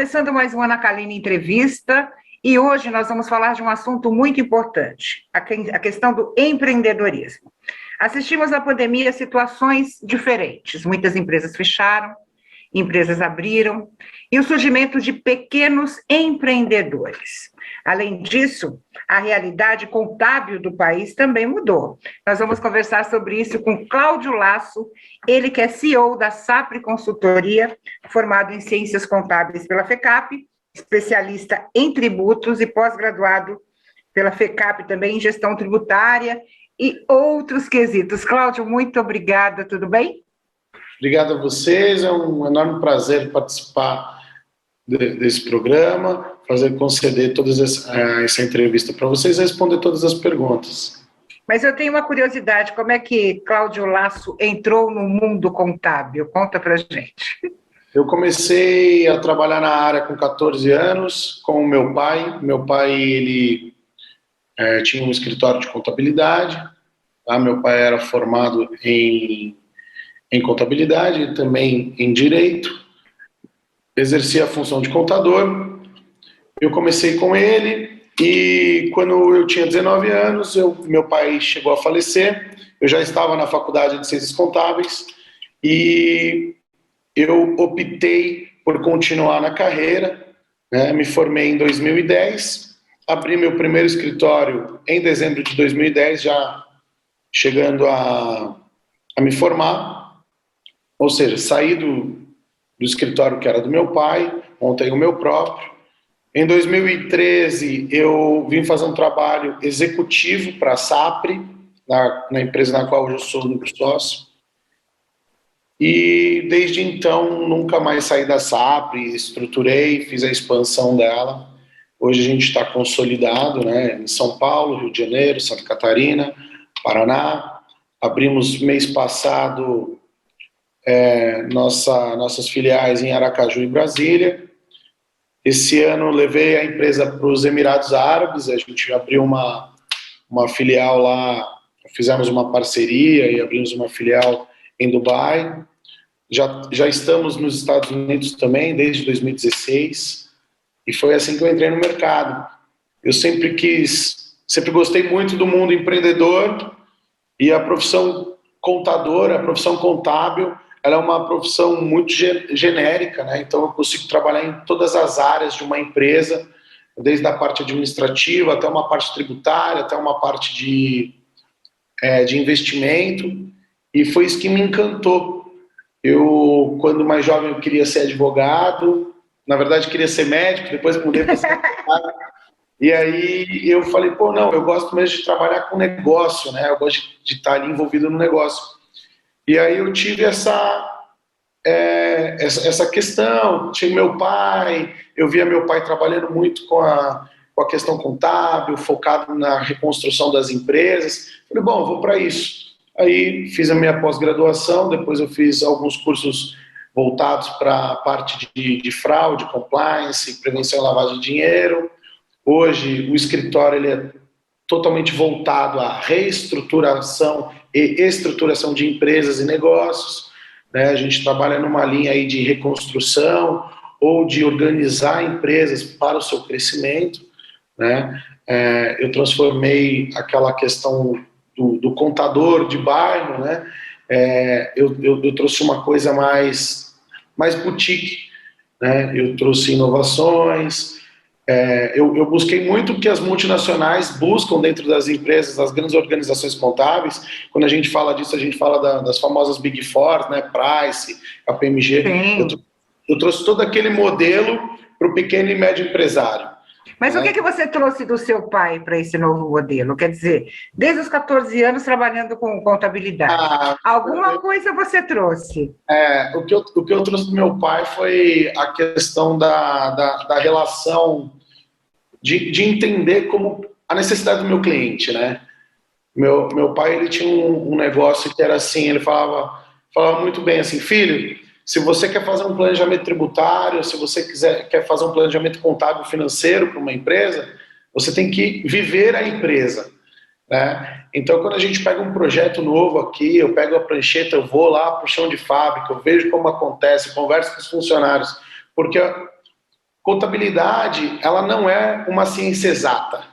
começando mais uma Ana Kaline Entrevista e hoje nós vamos falar de um assunto muito importante, a questão do empreendedorismo. Assistimos à pandemia a situações diferentes, muitas empresas fecharam, empresas abriram e o surgimento de pequenos empreendedores. Além disso, a realidade contábil do país também mudou. Nós vamos conversar sobre isso com Cláudio Lasso, ele que é CEO da Sapri Consultoria, formado em Ciências Contábeis pela FECAP, especialista em tributos e pós-graduado pela FECAP também em Gestão Tributária e outros quesitos. Cláudio, muito obrigada, tudo bem? Obrigado a vocês, é um enorme prazer participar desse programa, conceder toda essa entrevista para vocês e responder todas as perguntas. Mas eu tenho uma curiosidade, como é que Cláudio Lasso entrou no mundo contábil? Conta para a gente. Eu comecei a trabalhar na área com 14 anos, com o meu pai. Meu pai, ele tinha um escritório de contabilidade, tá? Meu pai era formado em contabilidade e também em direito, exercia a função de contador. Eu comecei com ele e quando eu tinha 19 anos, meu pai chegou a falecer, eu já estava na faculdade de Ciências Contábeis e eu optei por continuar na carreira, né? Me formei em 2010, abri meu primeiro escritório em dezembro de 2010, já chegando a me formar. Ou seja, saí do escritório que era do meu pai, montei o meu próprio. Em 2013, eu vim fazer um trabalho executivo para a Sapri, na empresa na qual eu sou único sócio. E desde então, nunca mais saí da Sapri, estruturei, fiz a expansão dela. Hoje a gente está consolidado, né, em São Paulo, Rio de Janeiro, Santa Catarina, Paraná. Abrimos mês passado nossas filiais em Aracaju e Brasília. Esse ano levei a empresa para os Emirados Árabes, a gente abriu uma filial lá, fizemos uma parceria e abrimos uma filial em Dubai. Já estamos nos Estados Unidos também, desde 2016, e foi assim que eu entrei no mercado. Eu sempre gostei muito do mundo empreendedor e a profissão contadora, a profissão contábil, ela é uma profissão muito genérica, né? Então eu consigo trabalhar em todas as áreas de uma empresa, desde a parte administrativa até uma parte tributária, até uma parte de investimento, e foi isso que me encantou. Eu, quando mais jovem, eu queria ser advogado, na verdade queria ser médico, depois mudei para ser advogado, e aí eu falei, não, eu gosto mesmo de trabalhar com negócio, né? Eu gosto de estar ali envolvido no negócio. E aí eu tive essa questão, tinha meu pai, eu via meu pai trabalhando muito com a questão contábil, focado na reconstrução das empresas. Falei, eu vou para isso. Aí fiz a minha pós-graduação, depois eu fiz alguns cursos voltados para a parte de fraude, compliance, prevenção e lavagem de dinheiro. Hoje o escritório ele é totalmente voltado à reestruturação e estruturação de empresas e negócios, né? A gente trabalha numa linha aí de reconstrução ou de organizar empresas para o seu crescimento, né? Eu transformei aquela questão do contador de bairro, né? Eu trouxe uma coisa mais boutique, né? Eu trouxe inovações. Eu busquei muito o que as multinacionais buscam dentro das empresas, das grandes organizações contábeis. Quando a gente fala disso, a gente fala das famosas Big Four, né? Price, KPMG. Eu trouxe todo aquele modelo para o pequeno e médio empresário. Mas o que você trouxe do seu pai para esse novo modelo? Quer dizer, desde os 14 anos trabalhando com contabilidade. Alguma coisa você trouxe? O que eu trouxe do meu pai foi a questão da relação de entender como a necessidade do meu cliente, né? Meu pai, ele tinha um negócio que era assim, ele falava muito bem assim, filho, se você quer fazer um planejamento tributário, se você quer fazer um planejamento contábil financeiro para uma empresa, você tem que viver a empresa, né? Então, quando a gente pega um projeto novo aqui, eu pego a prancheta, eu vou lá para o chão de fábrica, eu vejo como acontece, converso com os funcionários, porque contabilidade, ela não é uma ciência exata.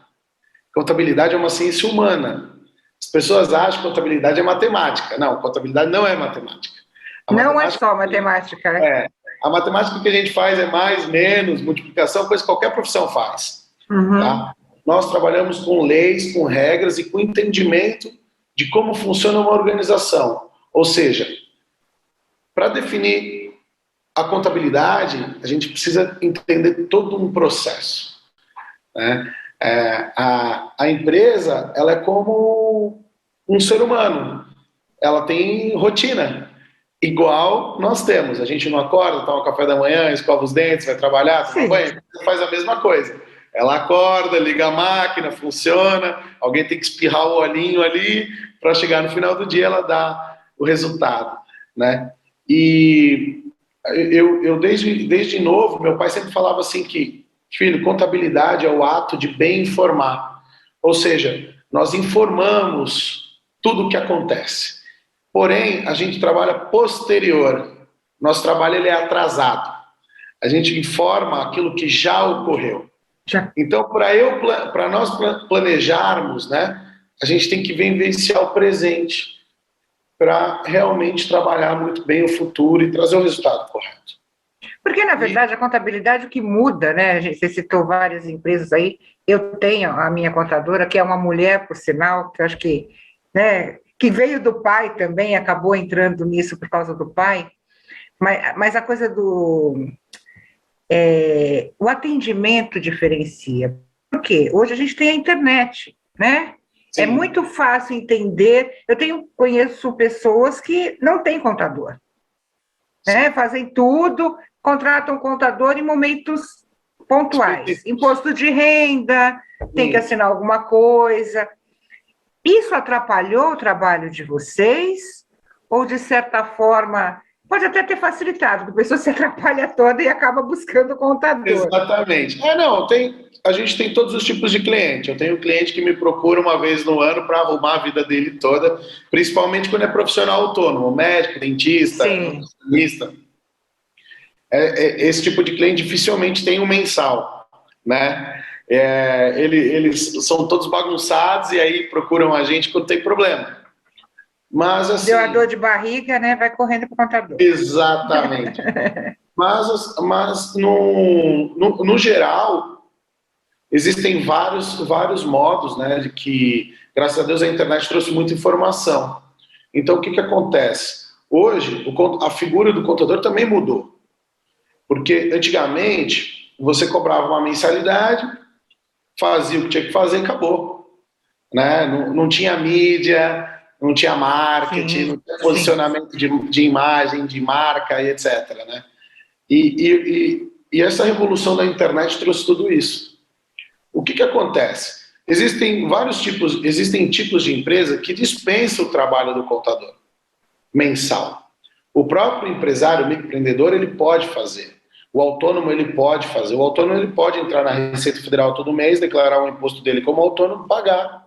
Contabilidade é uma ciência humana. As pessoas acham que contabilidade é matemática. Não, contabilidade não é matemática. A Não é matemática só matemática, né? a matemática que a gente faz é mais, menos, multiplicação, coisa que qualquer profissão faz. Uhum. Tá? Nós trabalhamos com leis, com regras e com entendimento de como funciona uma organização. Ou seja, para definir a contabilidade, a gente precisa entender todo um processo. Né? A empresa, ela é como um ser humano. Ela tem rotina. Igual nós temos. A gente não acorda, toma café da manhã, escova os dentes, vai trabalhar, toma banho, faz a mesma coisa. Ela acorda, liga a máquina, funciona, alguém tem que espirrar o olhinho ali, para chegar no final do dia ela dá o resultado. Né? E eu desde novo, meu pai sempre falava assim que, filho, contabilidade é o ato de bem informar. Ou seja, nós informamos tudo o que acontece. Porém, a gente trabalha posterior. Nosso trabalho ele é atrasado. A gente informa aquilo que já ocorreu. Então, para nós planejarmos, né, a gente tem que vivenciar o presente para realmente trabalhar muito bem o futuro e trazer o resultado correto. Porque, na verdade, a contabilidade, o que muda, né? Você citou várias empresas aí. Eu tenho a minha contadora, que é uma mulher, por sinal, que eu acho que, né, que veio do pai também, acabou entrando nisso por causa do pai. Mas a coisa do... o atendimento diferencia. Por quê? Hoje a gente tem a internet, né? Sim. É muito fácil entender. Conheço pessoas que não têm contador. Né? Fazem tudo, contratam um contador em momentos pontuais. Imposto de renda, tem que assinar alguma coisa. Isso atrapalhou o trabalho de vocês? Ou, de certa forma, pode até ter facilitado, porque a pessoa se atrapalha toda e acaba buscando o contador. Exatamente. Não, a gente tem todos os tipos de cliente. Eu tenho um cliente que me procura uma vez no ano para arrumar a vida dele toda, principalmente quando é profissional autônomo, médico, dentista, nutricionista. Esse tipo de cliente dificilmente tem um mensal, né? Eles são todos bagunçados e aí procuram a gente quando tem problema. Mas assim... Deu a dor de barriga, né? Vai correndo para o contador. Exatamente. Mas no geral, existem vários modos, né? De que, graças a Deus, a internet trouxe muita informação. Então, o que acontece? Hoje, a figura do contador também mudou. Porque, antigamente, você cobrava uma mensalidade, fazia o que tinha que fazer e acabou. Né? Não tinha mídia, não tinha marketing, não tinha posicionamento de imagem, de marca e etc. Né? E essa revolução da internet trouxe tudo isso. O que acontece? Existem tipos de empresa que dispensam o trabalho do contador mensal. O próprio empresário, o microempreendedor, ele pode fazer. O autônomo, ele pode fazer. O autônomo, ele pode entrar na Receita Federal todo mês, declarar o imposto dele como autônomo, pagar.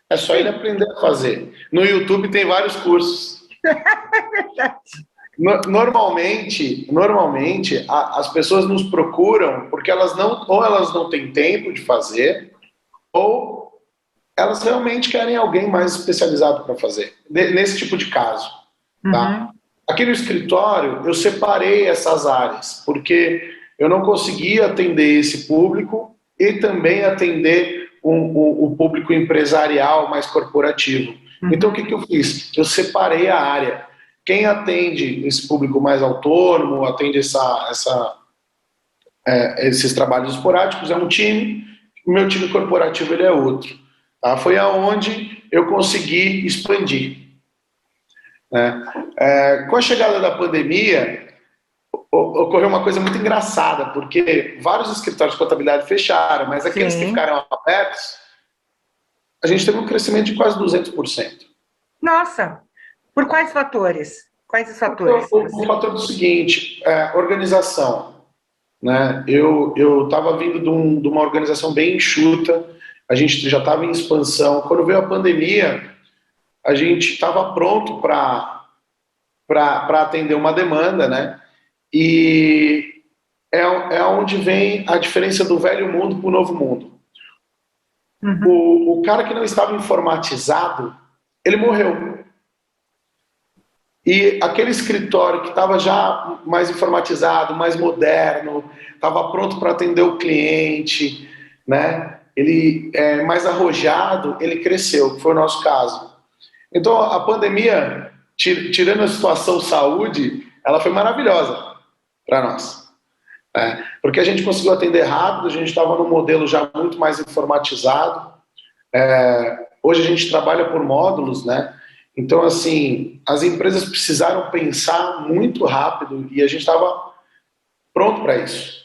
É só ele aprender a fazer. No YouTube tem vários cursos. Normalmente, as pessoas nos procuram porque elas não têm tempo de fazer, ou elas realmente querem alguém mais especializado para fazer. Nesse tipo de caso. Tá? Aqui no escritório, eu separei essas áreas, porque eu não conseguia atender esse público e também atender o público empresarial mais corporativo. Então, o que eu fiz? Eu separei a área. Quem atende esse público mais autônomo, atende esses trabalhos esporádicos, é um time, o meu time corporativo ele é outro. Tá? Foi aonde eu consegui expandir. Com a chegada da pandemia, ocorreu uma coisa muito engraçada, porque vários escritórios de contabilidade fecharam, mas aqueles que ficaram abertos, a gente teve um crescimento de quase 200%. Nossa! Por quais fatores? Quais os fatores? O fator do seguinte, organização. Né? Eu estava vindo de uma organização bem enxuta, a gente já estava em expansão. Quando veio a pandemia, a gente estava pronto para atender uma demanda, né? E é onde vem a diferença do velho mundo para o novo mundo. O cara que não estava informatizado, ele morreu. E aquele escritório que estava já mais informatizado, mais moderno, estava pronto para atender o cliente, né? Ele é mais arrojado, ele cresceu, que foi o nosso caso. Então, a pandemia, tirando a situação saúde, ela foi maravilhosa para nós. Né? Porque a gente conseguiu atender rápido, a gente estava num modelo já muito mais informatizado. Hoje a gente trabalha por módulos, né? Então, assim, as empresas precisaram pensar muito rápido e a gente estava pronto para isso.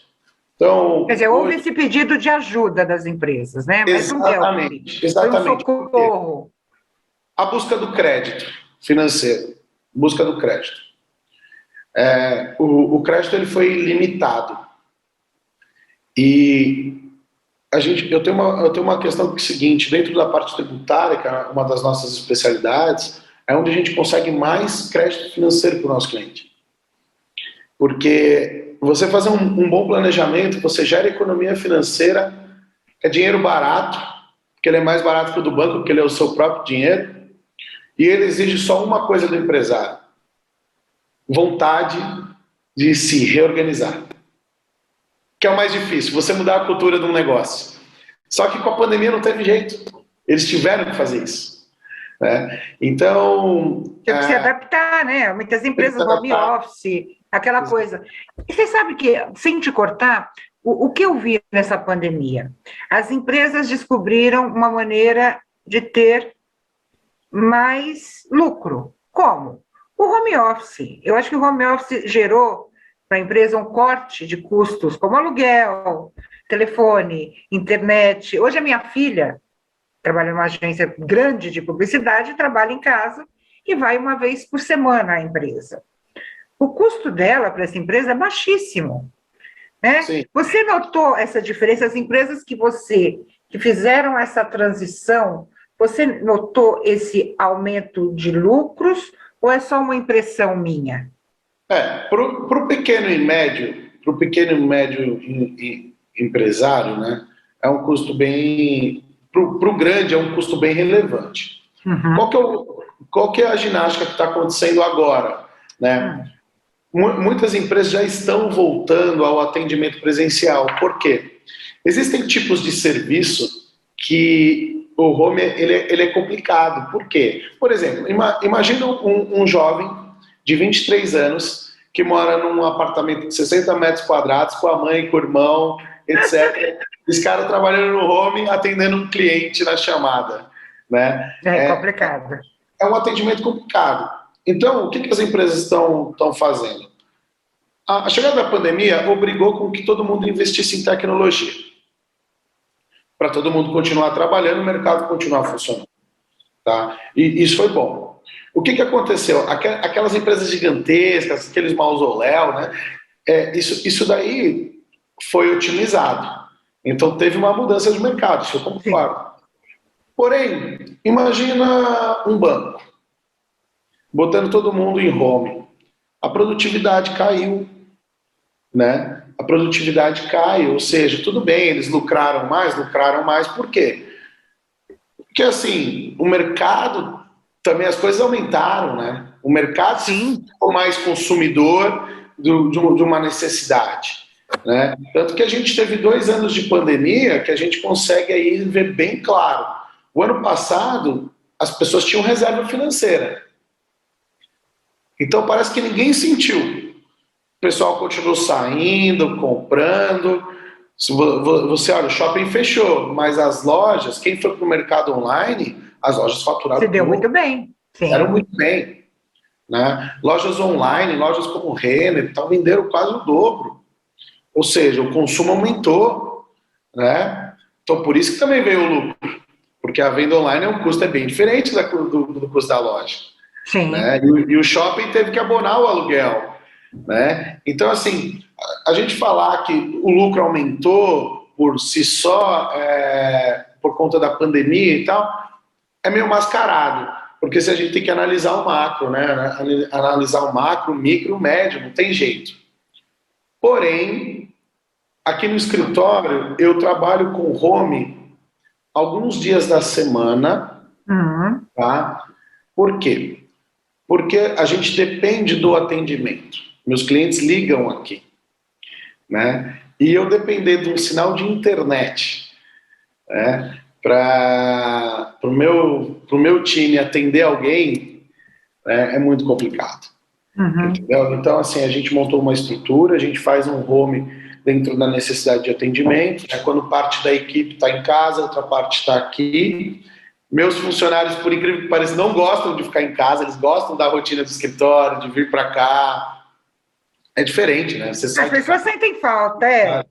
Então, Quer dizer, houve esse pedido de ajuda das empresas, né? Mas não deu. Foi um exatamente. socorro. A busca do crédito financeiro, busca do crédito. O crédito ele foi limitado. E eu tenho uma questão que é o seguinte, dentro da parte tributária, que é uma das nossas especialidades, é onde a gente consegue mais crédito financeiro para o nosso cliente. Porque você fazer um bom planejamento, você gera economia financeira, é dinheiro barato, porque ele é mais barato que o do banco, porque ele é o seu próprio dinheiro, e ele exige só uma coisa do empresário: vontade de se reorganizar. Que é o mais difícil, você mudar a cultura de um negócio. Só que com a pandemia não teve jeito. Eles tiveram que fazer isso. Né? Então... Teve que se adaptar, né? Muitas empresas, home office, aquela coisa. E você sabe que, sem te cortar, o que eu vi nessa pandemia? As empresas descobriram uma maneira de ter mais lucro. Como? O home office. Eu acho que o home office gerou para a empresa um corte de custos, como aluguel, telefone, internet. Hoje a minha filha trabalha numa agência grande de publicidade, trabalha em casa e vai uma vez por semana à empresa. O custo dela para essa empresa é baixíssimo. Né? Você notou essa diferença? As empresas que fizeram essa transição, você notou esse aumento de lucros ou é só uma impressão minha? Para o pequeno e médio, empresário, né, é um custo bem... Para o grande é um custo bem relevante. Qual que é a ginástica que está acontecendo agora? Né? Muitas empresas já estão voltando ao atendimento presencial. Por quê? Existem tipos de serviço que o home ele é complicado. Por quê? Por exemplo, imagina um jovem de 23 anos que mora num apartamento de 60 metros quadrados com a mãe, com o irmão, etc. Esse cara trabalhando no home, atendendo um cliente na chamada. Né? É complicado. É um atendimento complicado. Então, o que as empresas estão fazendo? A chegada da pandemia obrigou com que todo mundo investisse em tecnologia. Para todo mundo continuar trabalhando, o mercado continuar funcionando. Tá? E isso foi bom. O que aconteceu? Aquelas empresas gigantescas, aqueles mausoléus, né? Isso daí foi otimizado. Então teve uma mudança de mercado, isso eu concordo. Porém, imagina um banco botando todo mundo em home. A produtividade caiu, né? A produtividade cai, ou seja, tudo bem, eles lucraram mais, por quê? Porque assim, o mercado, também as coisas aumentaram, né? O mercado ficou mais consumidor de uma necessidade, né? Tanto que a gente teve 2 anos de pandemia que a gente consegue aí ver bem claro. O ano passado, as pessoas tinham reserva financeira. Então parece que ninguém sentiu. O pessoal continuou saindo, comprando. Você olha, o shopping fechou, mas as lojas, quem foi para o mercado online, as lojas faturaram. Se deu muito bem. Fizeram muito bem. Né? Lojas online, lojas como Renner, venderam quase o dobro. Ou seja, o consumo aumentou. Né? Então por isso que também veio o lucro. Porque a venda online um custo bem diferente do custo da loja. Sim. Né? E o shopping teve que abonar o aluguel. Né? Então, assim, a gente falar que o lucro aumentou por si só, por conta da pandemia e tal, é meio mascarado, porque se a gente tem que analisar o macro, né? Analisar o macro, o micro, o médio, não tem jeito. Porém, Aqui no escritório, eu trabalho com home alguns dias da semana, tá? Por quê? Porque a gente depende do atendimento. Meus clientes ligam aqui, né? E eu depender de um sinal de internet, né? Para o meu time atender alguém, né, é muito complicado. Entendeu? Então, assim, a gente montou uma estrutura, a gente faz um home dentro da necessidade de atendimento, né? Quando parte da equipe está em casa, outra parte está aqui. Meus funcionários, por incrível que pareça, não gostam de ficar em casa, eles gostam da rotina do escritório, de vir para cá. É diferente, né? Você sai As de pessoas casa. sentem falta, é.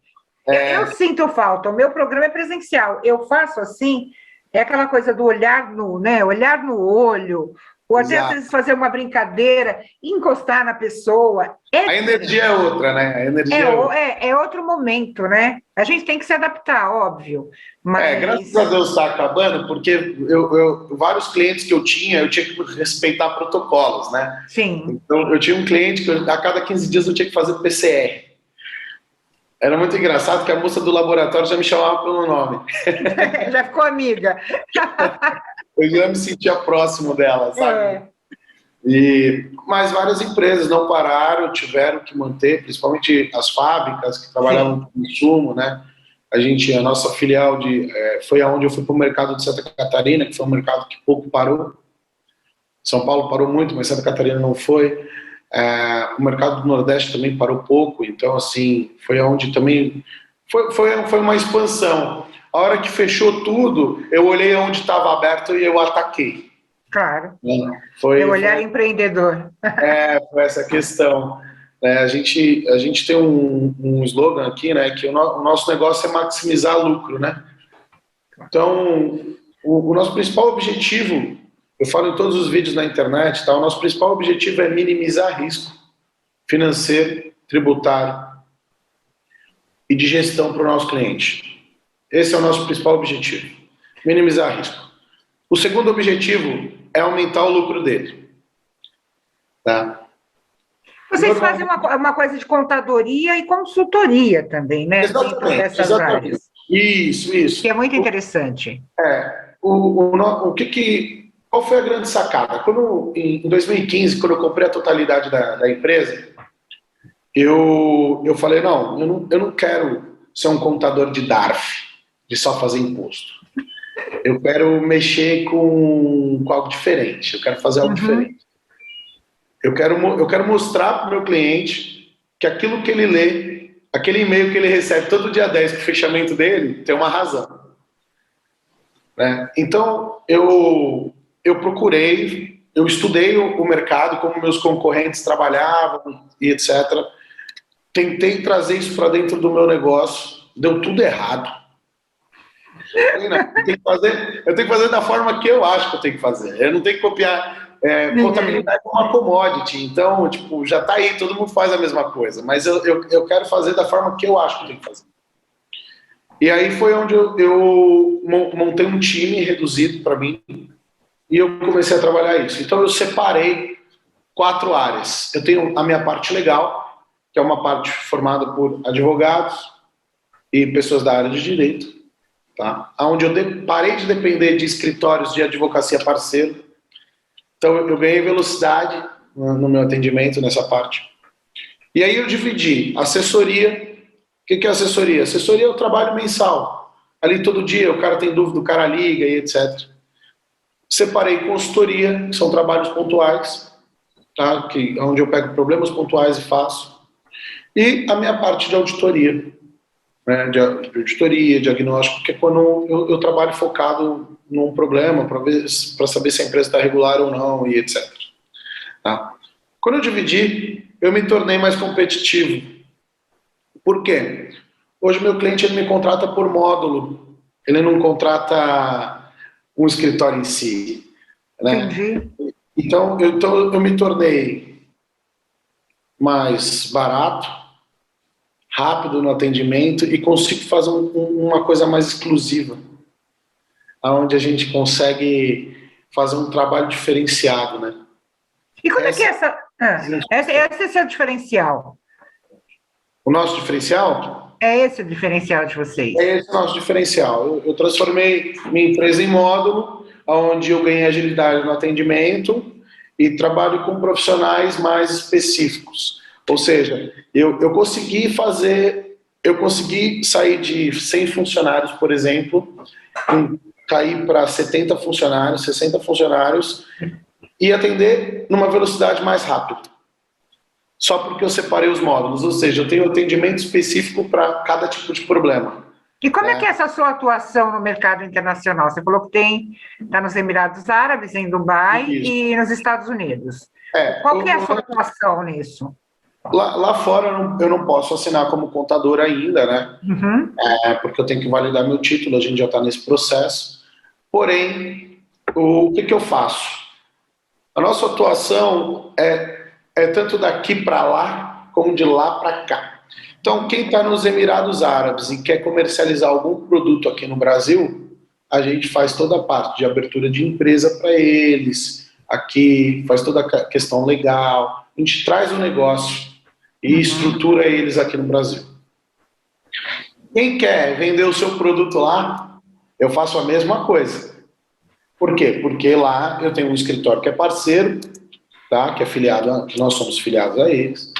Eu sinto falta. O meu programa é presencial. Eu faço assim, é aquela coisa do olhar no, né? Olhar no olho, ou até às Exato. vezes fazer uma brincadeira, encostar na pessoa. É A energia é diferente. outra, né? A energia é outra. É outro momento, né? A gente tem que se adaptar, óbvio. Graças Mas, a Deus está acabando, porque vários clientes que eu tinha que respeitar protocolos, né? sim, Então, eu tinha um cliente que a cada 15 dias eu tinha que fazer PCR. Era muito engraçado que a moça do laboratório já me chamava pelo nome. já ficou amiga. Eu já me sentia próximo dela, sabe? É, Mas várias empresas não pararam, tiveram que manter, principalmente as fábricas que trabalhavam sim. com consumo, né? A nossa filial foi aonde eu fui para o mercado de Santa Catarina, que foi um mercado que pouco parou. São Paulo parou muito, mas Santa Catarina não foi. O mercado do Nordeste também parou pouco, então, assim, foi aonde também... Foi uma expansão. A hora que fechou tudo, eu olhei onde estava aberto e eu ataquei. Claro. Foi, É o olhar foi, empreendedor. foi essa questão. A gente tem um slogan aqui, né, que o nosso negócio é maximizar lucro, né? Então, o nosso principal objetivo, eu falo em todos os vídeos na internet, tá? O nosso principal objetivo é minimizar risco financeiro, tributário e de gestão para o nosso cliente. Esse é o nosso principal objetivo, minimizar risco. O segundo objetivo é aumentar o lucro dele. Tá? Vocês fazem uma coisa de contadoria e consultoria também, né? Dentro Exatamente, dessas exatamente. áreas. Isso. Que é muito interessante. Qual foi a grande sacada? Em 2015, quando eu comprei a totalidade da empresa, eu falei, eu não quero ser um contador de DARF, de só fazer imposto. Eu quero mexer com algo diferente, eu quero fazer algo diferente. Eu quero mostrar para o meu cliente que aquilo que ele lê, aquele e-mail que ele recebe todo dia 10 com o fechamento dele, tem uma razão. Né? Então, eu procurei, eu estudei o mercado, como meus concorrentes trabalhavam e etc. Tentei trazer isso para dentro do meu negócio, deu tudo errado. Falei, não, eu tenho que fazer da forma que eu acho que eu tenho que fazer. Eu não tenho que copiar. Contabilidade é uma commodity, então, tipo, já está aí, todo mundo faz a mesma coisa, mas eu quero fazer da forma que eu acho que eu tenho que fazer. E aí foi onde eu montei um time reduzido para mim e eu comecei a trabalhar isso. Então eu separei 4 áreas. Eu tenho a minha parte legal, que é uma parte formada por advogados e pessoas da área de direito, tá? Onde eu parei de depender de escritórios de advocacia parceiro. Então eu ganhei velocidade no meu atendimento nessa parte. E aí eu dividi assessoria. O que é assessoria? Assessoria é o trabalho mensal. Ali todo dia o cara tem dúvida, o cara liga e etc. Separei consultoria, que são trabalhos pontuais, tá? Onde eu pego problemas pontuais e faço. E a minha parte de auditoria, né? De auditoria, diagnóstico, que é quando eu trabalho focado num problema para saber se a empresa está regular ou não e etc. Tá? Quando eu dividi, eu me tornei mais competitivo. Por quê? Hoje meu cliente ele me contrata por módulo, ele não contrata um escritório em si, né? Entendi. Então eu me tornei mais barato, rápido no atendimento e consigo fazer uma coisa mais exclusiva, onde a gente consegue fazer um trabalho diferenciado, né? E como é que é essa? Esse é o seu diferencial. O nosso diferencial É esse o diferencial de vocês? É esse o nosso diferencial. Eu transformei minha empresa em módulo, onde eu ganhei agilidade no atendimento e trabalho com profissionais mais específicos. Ou seja, eu consegui sair de 100 funcionários, por exemplo, cair para 70 funcionários, 60 funcionários e atender numa velocidade mais rápida. Só porque eu separei os módulos, ou seja, eu tenho atendimento específico para cada tipo de problema. E como é que é essa sua atuação no mercado internacional? Você falou que está nos Emirados Árabes, em Dubai e nos Estados Unidos. Qual que é a sua atuação nisso? Lá fora eu não posso assinar como contador ainda, né? Uhum. Porque eu tenho que validar meu título, a gente já está nesse processo. Porém, o que eu faço? A nossa atuação é tanto daqui para lá, como de lá para cá. Então, quem está nos Emirados Árabes e quer comercializar algum produto aqui no Brasil, a gente faz toda a parte de abertura de empresa para eles, aqui, faz toda a questão legal, a gente traz o negócio e estrutura eles aqui no Brasil. Quem quer vender o seu produto lá, eu faço a mesma coisa. Por quê? Porque lá eu tenho um escritório que é parceiro, tá? Que nós somos filiados a eles,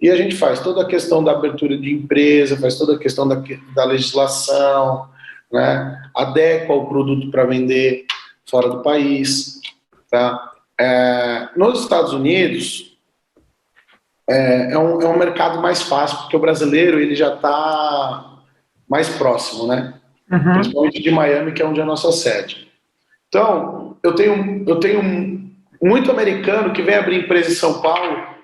e a gente faz toda a questão da abertura de empresa, faz toda a questão da legislação, né? Adequa o produto para vender fora do país, tá? Nos Estados Unidos é um mercado mais fácil, porque o brasileiro ele já está mais próximo, né? Uhum. Principalmente de Miami, que é onde é a nossa sede. Então, eu tenho muito americano que vem abrir empresa em São Paulo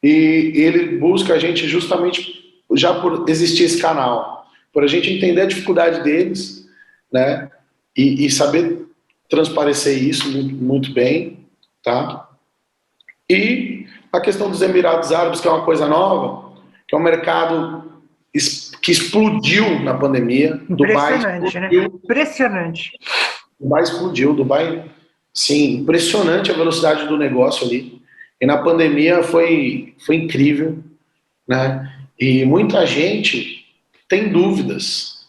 e ele busca a gente justamente já por existir esse canal, por a gente entender a dificuldade deles, né? E saber transparecer isso muito, muito bem, tá? E a questão dos Emirados Árabes, que é uma coisa nova, que é um mercado que explodiu na pandemia. Impressionante, né? Impressionante. Dubai explodiu, sim, impressionante a velocidade do negócio ali. E na pandemia foi incrível, né? E muita gente tem dúvidas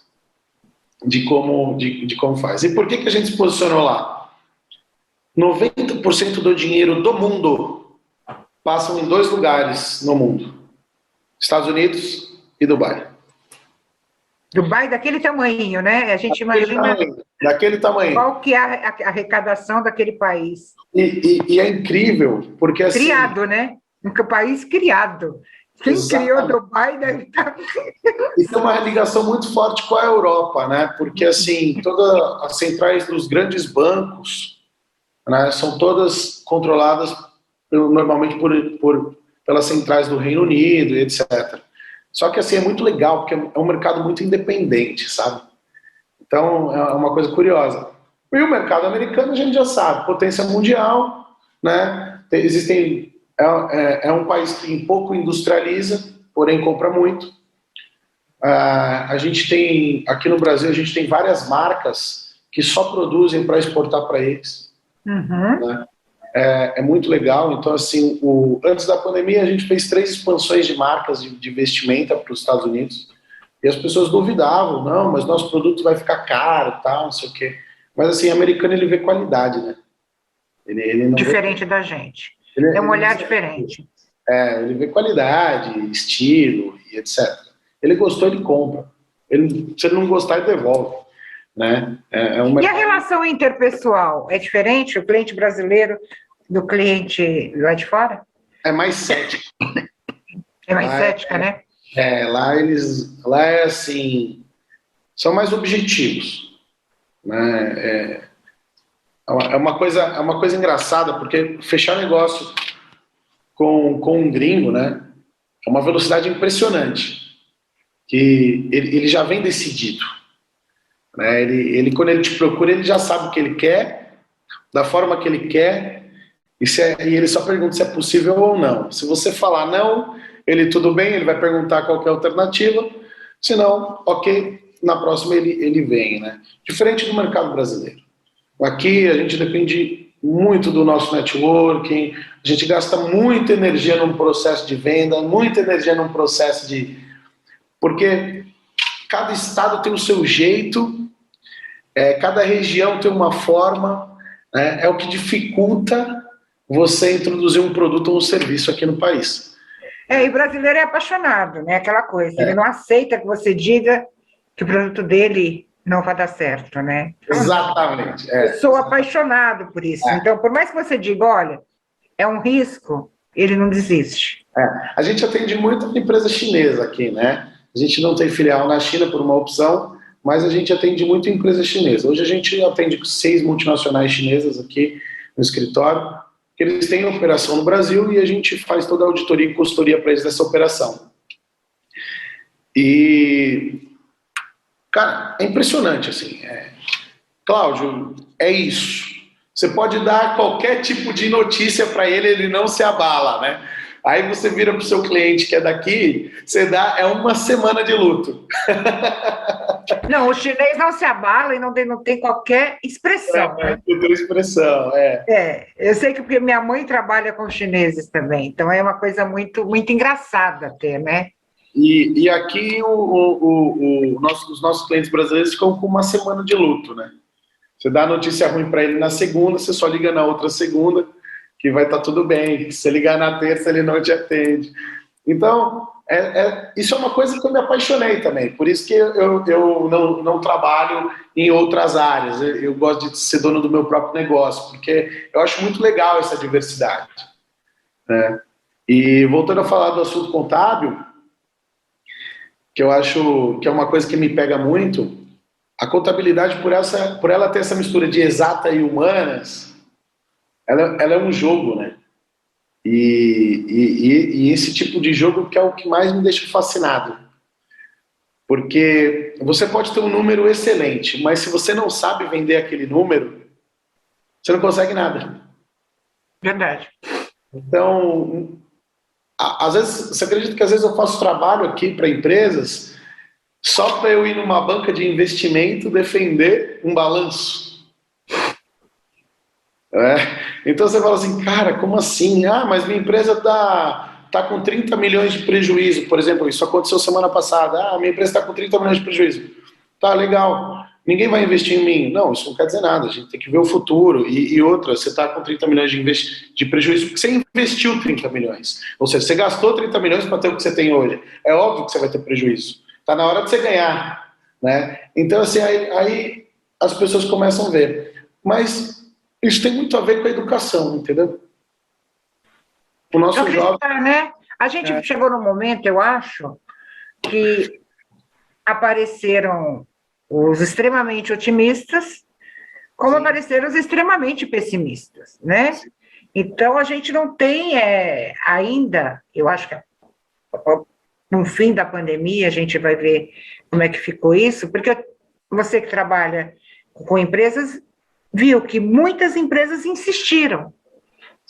de como faz. E por que a gente se posicionou lá? 90% do dinheiro do mundo passam em 2 lugares no mundo: Estados Unidos e Dubai. Dubai daquele tamanho, né? A gente imagina daquele tamanho. Qual que é a arrecadação daquele país. E é incrível, porque assim... Criado, né? Um país criado. Quem criou Dubai deve estar... E tem uma ligação muito forte com a Europa, né? Porque assim, todas as centrais dos grandes bancos, né, são todas controladas normalmente pelas centrais do Reino Unido, etc. Só que assim, é muito legal, porque é um mercado muito independente, sabe? Então, é uma coisa curiosa. E o mercado americano, a gente já sabe, potência mundial, né? É um país que pouco industrializa, porém compra muito. A gente tem, aqui no Brasil, a gente tem várias marcas que só produzem para exportar para eles. Uhum. Né? É muito legal. Então, assim, antes da pandemia, a gente fez 3 expansões de marcas de vestimenta para os Estados Unidos. E as pessoas duvidavam, não, mas nosso produto vai ficar caro, tal, não sei o quê. Mas, assim, o americano, ele vê qualidade, né? Ele não diferente da gente. É um olhar diferente. Ele vê qualidade, estilo e etc. Ele gostou, ele compra. Se ele não gostar, ele devolve. Né? E a relação interpessoal é diferente? O cliente brasileiro do cliente lá de fora? É mais cético. É mais cética, né? Lá é assim, são mais objetivos. Né? É uma coisa engraçada, porque fechar negócio com um gringo, né, é uma velocidade impressionante. Que ele já vem decidido. Né? Quando ele te procura, ele já sabe o que ele quer, da forma que ele quer, e ele só pergunta se é possível ou não. Se você falar não, tudo bem, ele vai perguntar qual que é a alternativa, se não, ok, na próxima ele vem. Né? Diferente do mercado brasileiro. Aqui a gente depende muito do nosso networking, a gente gasta muita energia num processo de venda, muita energia num processo de porque cada estado tem o seu jeito, cada região tem uma forma, né? É o que dificulta você introduzir um produto ou um serviço aqui no país. E o brasileiro é apaixonado, né? Aquela coisa, ele não aceita que você diga que o produto dele não vai dar certo, né? Exatamente. Eu sou apaixonado por isso. Então, por mais que você diga, olha, é um risco, ele não desiste. A gente atende muita empresa chinesa aqui, né? A gente não tem filial na China por uma opção, mas a gente atende muito empresa chinesa. Hoje a gente atende 6 multinacionais chinesas aqui no escritório, que eles têm operação no Brasil e a gente faz toda a auditoria e consultoria para eles dessa operação. E, cara, é impressionante, assim. Cláudio, é isso. Você pode dar qualquer tipo de notícia para ele, ele não se abala, né? Aí você vira para o seu cliente que é daqui, você dá, uma semana de luto. Não, o chinês não se abala e não tem qualquer expressão. Né? Não tem expressão, eu sei que porque minha mãe trabalha com chineses também, então é uma coisa muito, muito engraçada até, né? E aqui os nossos clientes brasileiros ficam com uma semana de luto, né? Você dá a notícia ruim para ele na segunda, você só liga na outra segunda, que vai estar tudo bem. Se você ligar na terça, ele não te atende. Então, isso é uma coisa que eu me apaixonei também. Por isso que eu não trabalho em outras áreas. Eu gosto de ser dono do meu próprio negócio, porque eu acho muito legal essa diversidade. Né? E voltando a falar do assunto contábil, que eu acho que é uma coisa que me pega muito, a contabilidade, por ela ter essa mistura de exata e humanas, ela é um jogo, né? E esse tipo de jogo que é o que mais me deixa fascinado. Porque você pode ter um número excelente, mas se você não sabe vender aquele número, você não consegue nada. Verdade. Então, às vezes, você acredita que às vezes eu faço trabalho aqui para empresas só para eu ir numa banca de investimento defender um balanço? Então você fala assim, cara, como assim? Mas minha empresa tá com 30 milhões de prejuízo, por exemplo, isso aconteceu semana passada. Minha empresa está com 30 milhões de prejuízo. Tá, legal. Ninguém vai investir em mim. Não, isso não quer dizer nada, a gente tem que ver o futuro. E outra, você está com 30 milhões de prejuízo porque você investiu 30 milhões. Ou seja, você gastou 30 milhões para ter o que você tem hoje. É óbvio que você vai ter prejuízo. Está na hora de você ganhar. Né? Então, assim, aí as pessoas começam a ver. Mas isso tem muito a ver com a educação, entendeu? O nosso jovem... né? A gente chegou num momento, eu acho, que apareceram os extremamente otimistas, como apareceram os extremamente pessimistas, né? Então, a gente não tem ainda, eu acho que no fim da pandemia a gente vai ver como é que ficou isso, porque você que trabalha com empresas viu que muitas empresas insistiram.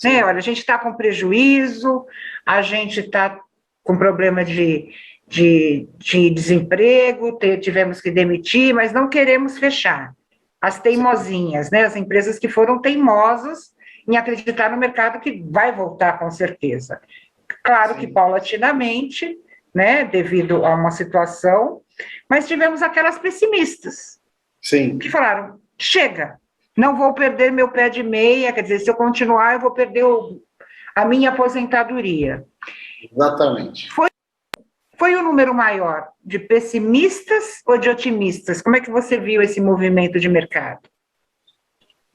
Né? Olha, a gente está com prejuízo, a gente está com problema de desemprego, tivemos que demitir, mas não queremos fechar. As teimosinhas, né? As empresas que foram teimosas em acreditar no mercado que vai voltar com certeza. Claro que paulatinamente, né? Devido a uma situação, mas tivemos aquelas pessimistas. Sim. Que falaram, chega, não vou perder meu pé de meia, quer dizer, se eu continuar, eu vou perder a minha aposentadoria. Exatamente. Foi o número maior de pessimistas ou de otimistas? Como é que você viu esse movimento de mercado?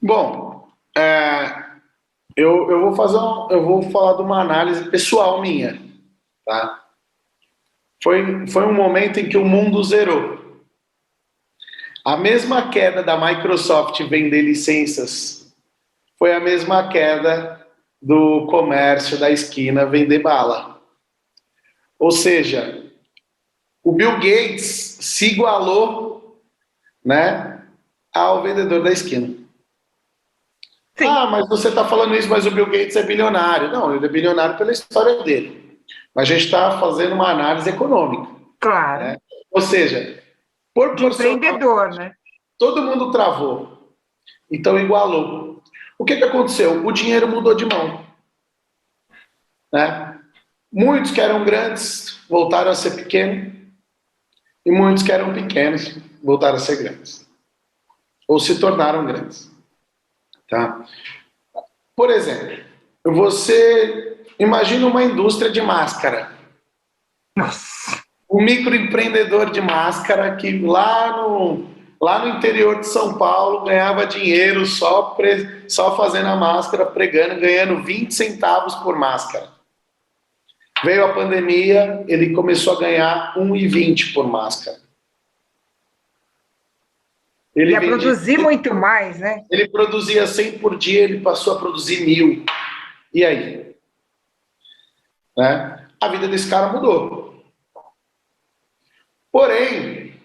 Bom, eu vou falar de uma análise pessoal minha, tá? Foi um momento em que o mundo zerou. A mesma queda da Microsoft vender licenças foi a mesma queda do comércio da esquina vender bala. Ou seja, o Bill Gates se igualou, né, ao vendedor da esquina. Sim. Mas você está falando isso, mas o Bill Gates é bilionário. Não, ele é bilionário pela história dele. Mas a gente está fazendo uma análise econômica. Claro. Né? Ou seja, de empreendedor, né? Todo mundo travou. Então igualou. O que aconteceu? O dinheiro mudou de mão. Né? Muitos que eram grandes voltaram a ser pequenos. E muitos que eram pequenos voltaram a ser grandes. Ou se tornaram grandes. Tá? Por exemplo, você imagina uma indústria de máscara. Nossa. Um microempreendedor de máscara que lá no interior de São Paulo ganhava dinheiro só fazendo a máscara, pregando, ganhando 20 centavos por máscara. Veio a pandemia, ele começou a ganhar 1,20 por máscara. Ele Ia produzir muito mais, né? Ele produzia 100 por dia, ele passou a produzir 1.000. E aí? Né? A vida desse cara mudou. Porém,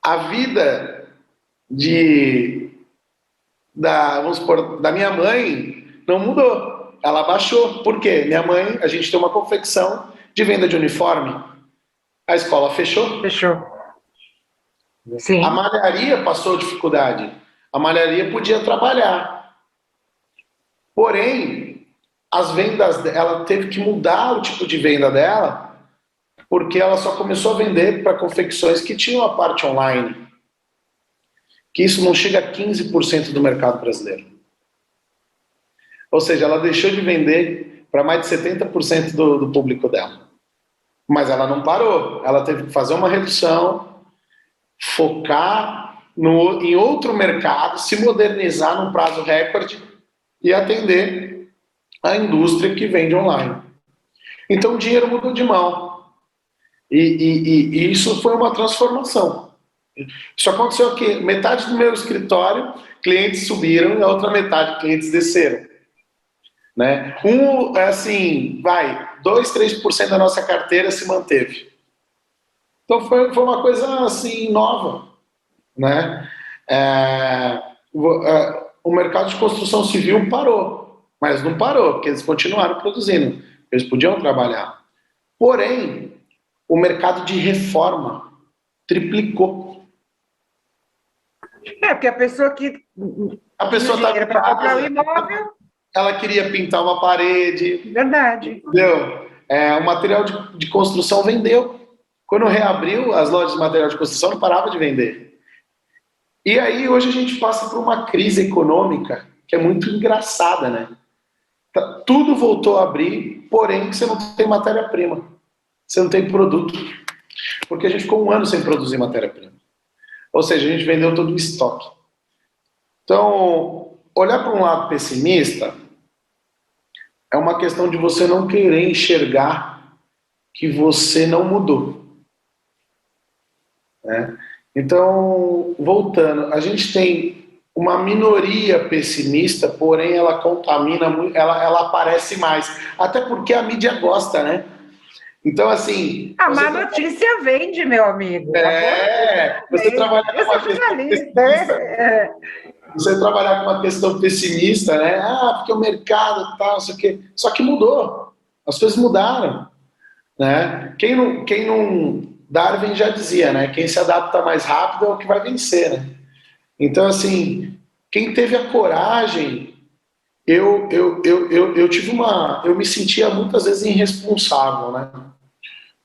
a vida vamos supor, da minha mãe não mudou. Ela baixou. Por quê? Minha mãe, a gente tem uma confecção de venda de uniforme. A escola fechou. Fechou. Sim. A malharia passou dificuldade. A malharia podia trabalhar. Porém, as vendas, ela teve que mudar o tipo de venda dela, porque ela só começou a vender para confecções que tinham a parte online. Que isso não chega a 15% do mercado brasileiro. Ou seja, ela deixou de vender para mais de 70% do público dela. Mas ela não parou. Ela teve que fazer uma redução, focar em outro mercado, se modernizar num prazo recorde e atender a indústria que vende online. Então o dinheiro mudou de mão. E isso foi uma transformação. Isso aconteceu aqui. Metade do meu escritório, clientes subiram, e a outra metade, clientes desceram. Né? 2, 3% da nossa carteira se manteve. Então foi uma coisa assim nova. Né? O mercado de construção civil parou, mas não parou, porque eles continuaram produzindo, eles podiam trabalhar. Porém, o mercado de reforma triplicou. Porque a pessoa que estava para comprar o imóvel, ela queria pintar uma parede. Verdade. Entendeu? O material de construção vendeu. Quando reabriu, as lojas de material de construção não paravam de vender. E aí, hoje a gente passa por uma crise econômica que é muito engraçada, né? Tudo voltou a abrir, porém você não tem matéria-prima. Você não tem produto. Porque a gente ficou 1 ano sem produzir matéria-prima. Ou seja, a gente vendeu todo o estoque. Então, olhar para um lado pessimista é uma questão de você não querer enxergar que você não mudou. Né? Então, voltando, a gente tem uma minoria pessimista, porém ela contamina muito, ela aparece mais. Até porque a mídia gosta, né? Então, assim... A má notícia vende, meu amigo. Você trabalhar com uma questão pessimista, você trabalhar com uma questão pessimista, né? Porque o mercado tal, não sei o quê. Só que mudou. As coisas mudaram. Né? Quem não... Darwin já dizia, né? Quem se adapta mais rápido é o que vai vencer, né? Então, assim, quem teve a coragem... Eu me sentia muitas vezes irresponsável, né?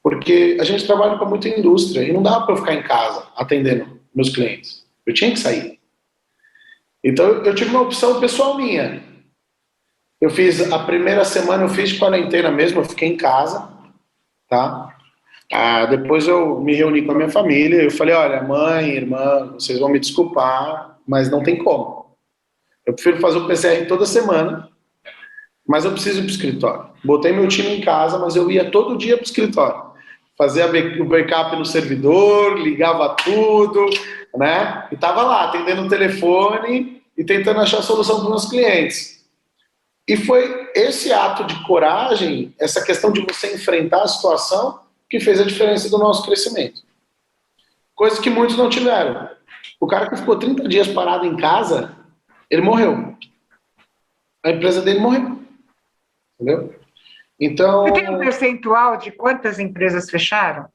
Porque a gente trabalha com muita indústria e não dava para eu ficar em casa atendendo meus clientes. Eu tinha que sair. Então eu tive uma opção pessoal minha. Eu fiz a primeira semana, eu fiz de quarentena mesmo, eu fiquei em casa, tá? Depois eu me reuni com a minha família, eu falei, olha, mãe, irmã, vocês vão me desculpar, mas não tem como. Eu prefiro fazer o PCR toda semana, mas eu preciso ir para o escritório. Botei meu time em casa, mas eu ia todo dia para o escritório. Fazia o backup no servidor, ligava tudo, né? E estava lá, atendendo o telefone e tentando achar solução para os meus clientes. E foi esse ato de coragem, essa questão de você enfrentar a situação, que fez a diferença do nosso crescimento. Coisa que muitos não tiveram. O cara que ficou 30 dias parado em casa, ele morreu. A empresa dele morreu. Entendeu? Então... Você tem um percentual de quantas empresas fecharam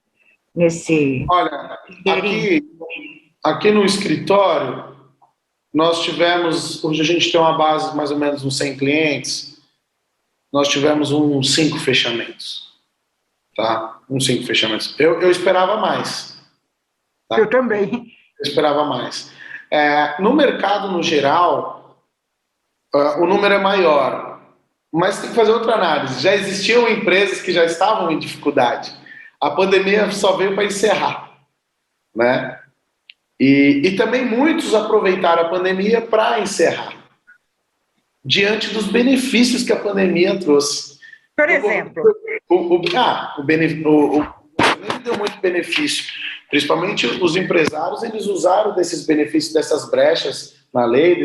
nesse... Olha, aqui no escritório, nós tivemos... Hoje a gente tem uma base de mais ou menos uns 100 clientes. Nós tivemos uns 5 fechamentos. Tá? uns 5 fechamentos. Eu esperava mais. Tá? Eu também. Eu esperava mais. No mercado, no geral, o número é maior, mas tem que fazer outra análise. Já existiam empresas que já estavam em dificuldade. A pandemia só veio para encerrar, né? E também muitos aproveitaram a pandemia para encerrar, diante dos benefícios que a pandemia trouxe. Por exemplo? O governo deu muito benefício. Principalmente os empresários, eles usaram desses benefícios, dessas brechas na lei,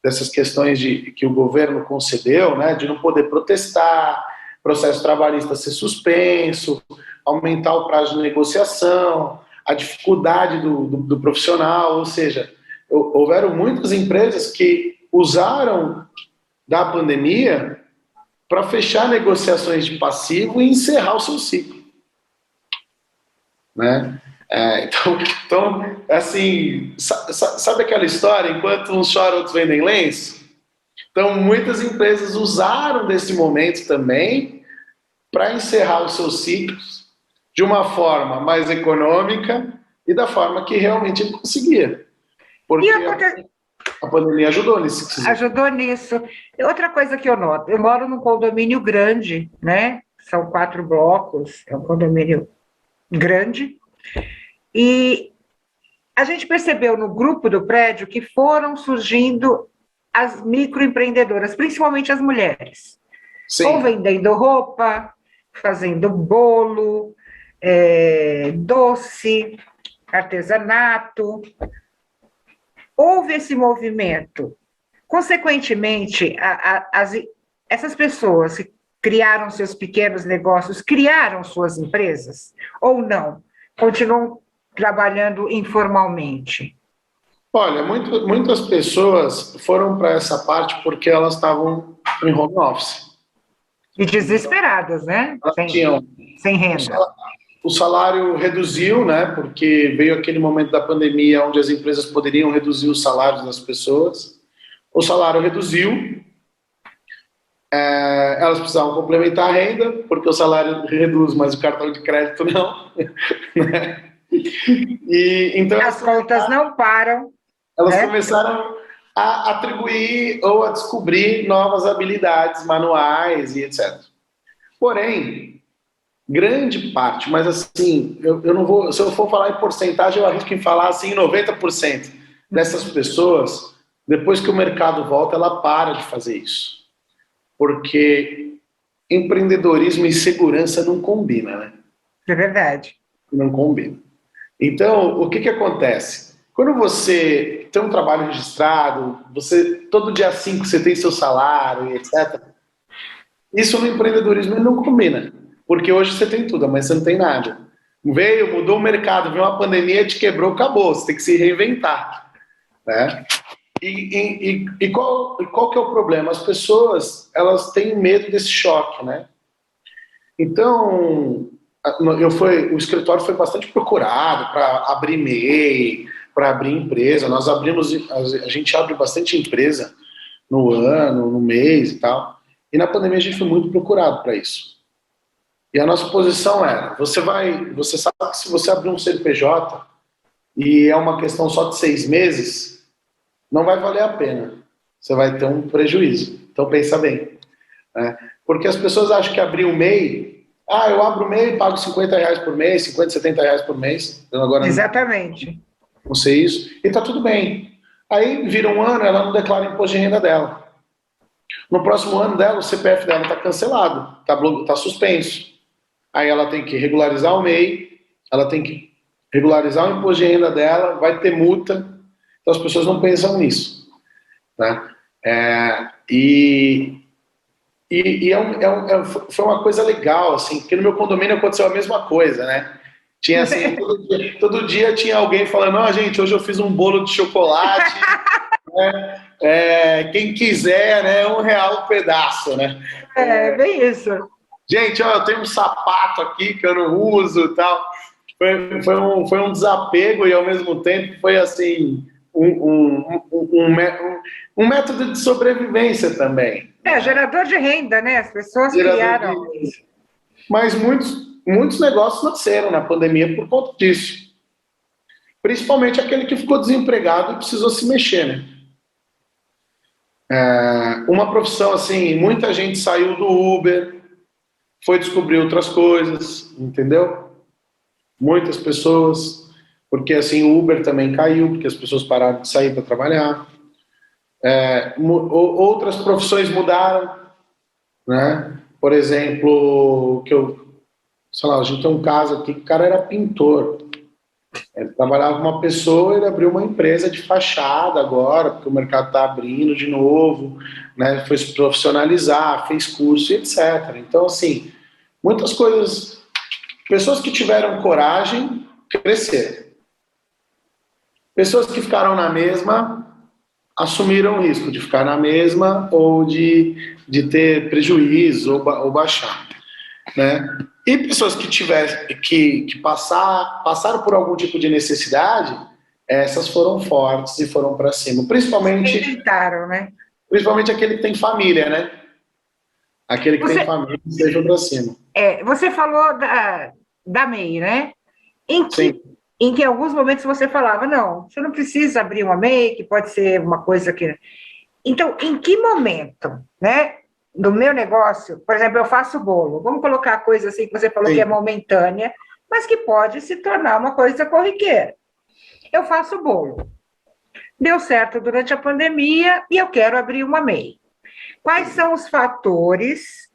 dessas questões que o governo concedeu, né, de não poder protestar, processo trabalhista ser suspenso, aumentar o prazo de negociação, a dificuldade do profissional, ou seja, houveram muitas empresas que usaram da pandemia para fechar negociações de passivo e encerrar o seu ciclo, né? Então, assim, sabe aquela história, enquanto uns choram, outros vendem lenço? Então, muitas empresas usaram desse momento também para encerrar os seus ciclos de uma forma mais econômica e da forma que realmente ele conseguia. Porque a pandemia ajudou nesse quesito. Ajudou nisso. Outra coisa que eu noto, eu moro num condomínio grande, né? São 4 blocos, é um condomínio grande. E a gente percebeu no grupo do prédio que foram surgindo as microempreendedoras, principalmente as mulheres. Sim. Ou vendendo roupa, fazendo bolo, doce, artesanato. Houve esse movimento. Consequentemente, essas pessoas que criaram seus pequenos negócios, criaram suas empresas ou não? Continuam trabalhando informalmente? Olha, muitas pessoas foram para essa parte porque elas estavam em home office. E desesperadas, né? Sem renda. O salário reduziu, né? Porque veio aquele momento da pandemia onde as empresas poderiam reduzir os salários das pessoas. O salário reduziu. Elas precisavam complementar a renda, porque o salário reduz, mas o cartão de crédito não. Né? Então, as contas não param. Elas começaram a atribuir ou a descobrir novas habilidades manuais e etc. Porém, grande parte, mas assim, eu não vou, se eu for falar em porcentagem, eu arrisco em falar assim, 90% dessas pessoas, depois que o mercado volta, ela para de fazer isso. Porque empreendedorismo e segurança não combina, né? É verdade. Não combina. Então, o que acontece? Quando você tem um trabalho registrado, todo dia 5 você tem seu salário, etc. Isso no empreendedorismo não combina. Porque hoje você tem tudo, mas você não tem nada. Mudou o mercado, veio uma pandemia, te quebrou, acabou. Você tem que se reinventar. Né? E qual que é o problema? As pessoas, elas têm medo desse choque, né? Então, o escritório foi bastante procurado para abrir MEI, para abrir empresa. A gente abre bastante empresa no ano, no mês e tal. E na pandemia a gente foi muito procurado para isso. E a nossa posição era, você sabe que se você abrir um CNPJ e é uma questão só de 6 meses, não vai valer a pena. Você vai ter um prejuízo. Então pensa bem. Né? Porque as pessoas acham que abrir um MEI, eu abro o MEI e pago R$50 por mês, 50, R$70 por mês. Agora exatamente. Não sei isso. E tá tudo bem. Aí vira um ano, ela não declara imposto de renda dela. No próximo ano dela, o CPF dela está cancelado, está suspenso. Aí ela tem que regularizar o MEI, ela tem que regularizar o imposto de renda dela, vai ter multa. Então as pessoas não pensam nisso. Né? Foi uma coisa legal, assim, porque no meu condomínio aconteceu a mesma coisa, né? Tinha assim, todo dia tinha alguém falando, gente, hoje eu fiz um bolo de chocolate, né? Quem quiser, né, R$1 o pedaço, né? Bem isso. Gente, eu tenho um sapato aqui que eu não uso e tal. Foi um desapego e ao mesmo tempo foi assim um método de sobrevivência também. Gerador de renda, né? As pessoas criaram isso. Mas muitos muitos negócios nasceram na pandemia por conta disso. Principalmente aquele que ficou desempregado e precisou se mexer, né? Uma profissão assim, muita gente saiu do Uber, foi descobrir outras coisas, entendeu? Muitas pessoas, porque assim o Uber também caiu, porque as pessoas pararam de sair para trabalhar. Outras profissões mudaram, né? Por exemplo, sei lá, a gente tem um caso aqui que o cara era pintor. Ele trabalhava com uma pessoa, ele abriu uma empresa de fachada agora, porque o mercado está abrindo de novo, né? Foi se profissionalizar, fez curso e etc. Então, assim, muitas coisas, pessoas que tiveram coragem cresceram. Pessoas que ficaram na mesma assumiram o risco de ficar na mesma ou de ter prejuízo ou baixar, né? E pessoas que passaram por algum tipo de necessidade, essas foram fortes e foram para cima. Tentaram, né? Principalmente aquele que tem família, né? Aquele que tem família, seja para cima. Você falou da MEI, né? Sim. Em que em alguns momentos você falava, não, você não precisa abrir uma MEI, que pode ser uma coisa que... Então, em que momento, né, do meu negócio, por exemplo, eu faço bolo, vamos colocar a coisa assim que você falou que é momentânea, mas que pode se tornar uma coisa corriqueira. Eu faço bolo. Deu certo durante a pandemia e eu quero abrir uma MEI. Quais são os fatores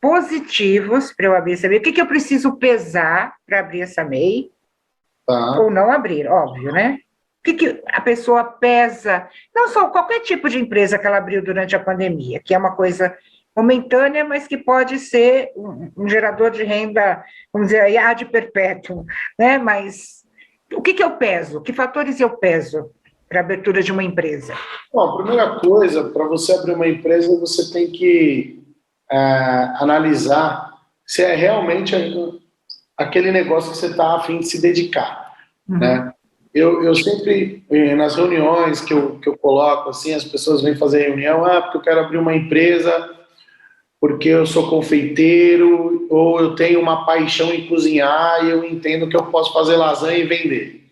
positivos para eu abrir essa MEI? O que eu preciso pesar para abrir essa MEI? Tá. Ou não abrir, óbvio, né? O que a pessoa pesa? Não só qualquer tipo de empresa que ela abriu durante a pandemia, que é uma coisa momentânea, mas que pode ser um gerador de renda, vamos dizer, aí, ad perpétuum, né? Mas o que eu peso? Que fatores eu peso para a abertura de uma empresa? Bom, a primeira coisa, para você abrir uma empresa, você tem que analisar se é realmente aquele negócio que você está a fim de se dedicar, né? Eu sempre, nas reuniões que eu coloco, assim, as pessoas vêm fazer reunião, porque eu quero abrir uma empresa, porque eu sou confeiteiro, ou eu tenho uma paixão em cozinhar e eu entendo que eu posso fazer lasanha e vender.